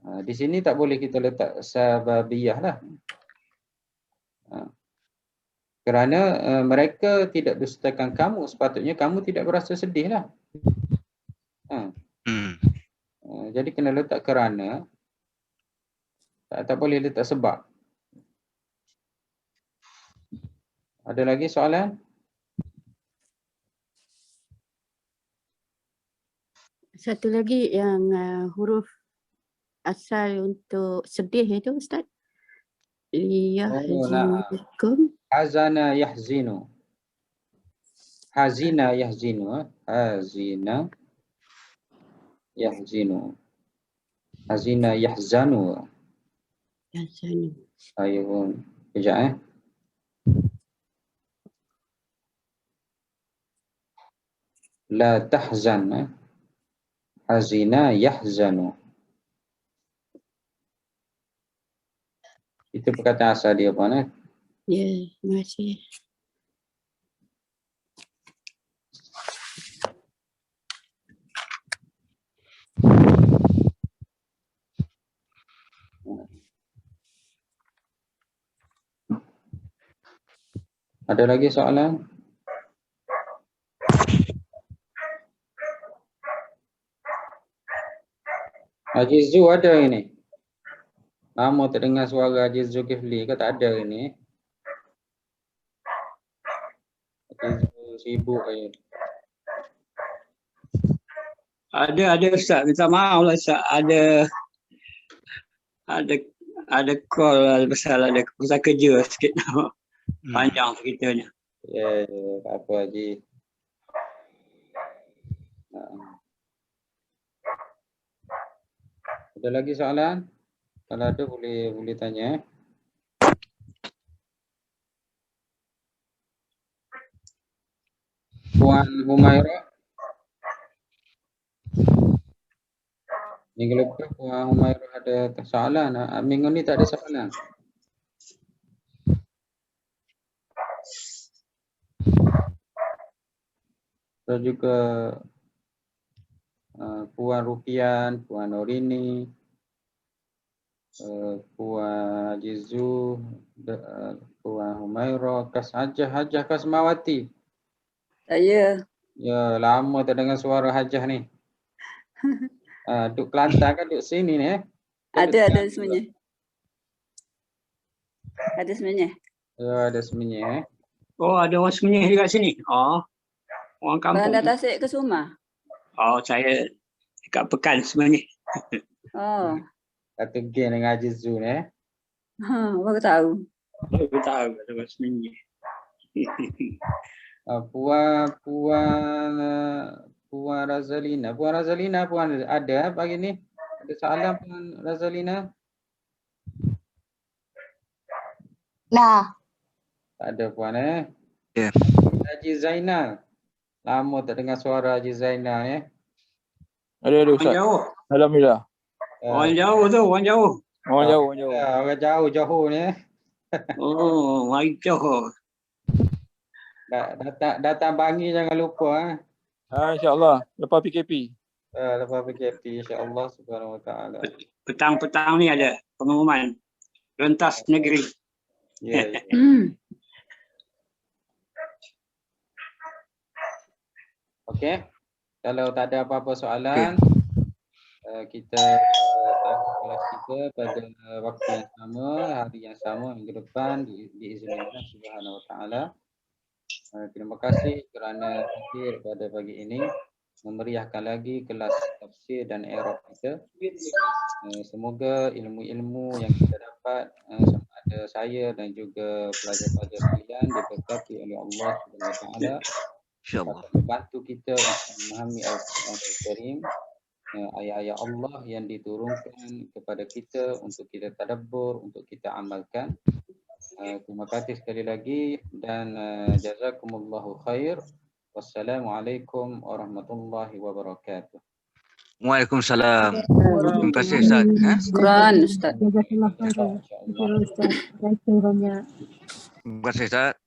Di sini tak boleh kita letak sababiyah lah. Kerana mereka tidak dustakan kamu, sepatutnya kamu tidak berasa sedih lah. Jadi kena letak kerana, tak boleh letak sebab. Ada lagi soalan? Satu lagi yang huruf asal untuk sedih itu Ustaz. Liyahzinakum. Hazana yahzinu. Hazina yahzinu. Hazina yahzinu. Hazina yahzanu. Yahzanu. Ayun. Kejap La tahzan. Hazina yahzanu. Itu perkataan asal dia puan. Ya, terima kasih. Ada lagi soalan? Haji Zu ada ini? Lama tak dengar suara Haji Zulkifli ke tak ada ini? Haji Zu sibuk aja. Ada Ustaz, minta maaf lah Ustaz. Ada call pasal ada urusan kerja sikit. Panjang ceritanya. Ya, tak apa Haji. Ada lagi soalan? Kalau ada boleh tanya. Puan Humairah. Minggu lepas Puan Humairah ada soalan. Minggu ni tak ada soalan. Dan juga Puan Rupian, Puan Norini, Puan Jizu, Puan Humairah, Hajah Kasmawati. Saya. Ya, lama tak dengar suara Hajah ni. Duk Kelantan kan duk sini ni Ada sebenarnya. Ada sebenarnya. Ya, ada sebenarnya Oh, ada orang sebenarnya dekat sini. Oh. Orang kampung. Bandar Tasik ke Sumah? Oh, saya dekat Pekan sebenarnya. Oh. Kata gen dengan Haji Zu ni Baru tahu. Baru tahu ada orang sebenarnya. Puan Razalina. Puan Razalina Puan ada pagi ni? Ada soalan Puan Razalina? Lah. Tak ada Puan Ya. Haji Zainal. Lama tak dengar suara Haji Zainal Ada Ustaz. Orang jauh. Alhamdulillah. Orang jauh tu, orang jauh. Orang jauh. Orang jauh ni Oh, orang jauh. Datang Bangi jangan lupa InsyaAllah. Lepas PKP. Lepas PKP insya-Allah subhanahu wa ta'ala. Petang-petang ni ada pengumuman rentas negeri. Ya. Okey. Kalau tak ada apa-apa soalan, kita kelas kita pada waktu yang sama, hari yang sama minggu depan diizinkan subhanahu wa ta'ala. Terima kasih kerana hadir pada pagi ini, memeriahkan lagi kelas tafsir dan i'rab kita. Semoga ilmu-ilmu yang kita dapat sama ada saya dan juga pelajar-pelajar sekalian diberkati oleh Allah Subhanahu wa taala. InsyaAllah. Membantu kita untuk memahami Al-Quran Al-Karim, ayat-ayat Allah yang diturunkan kepada kita untuk kita tadabbur, untuk kita amalkan. Terima kasih sekali lagi dan jazakumullahu khair. Wassalamualaikum warahmatullahi wabarakatuh. Waalaikumsalam. Terima kasih Ustaz. Quran Ustaz. Jazakallah khairan. Ustaz. Terima kasih banyak. Terima kasih Ustaz.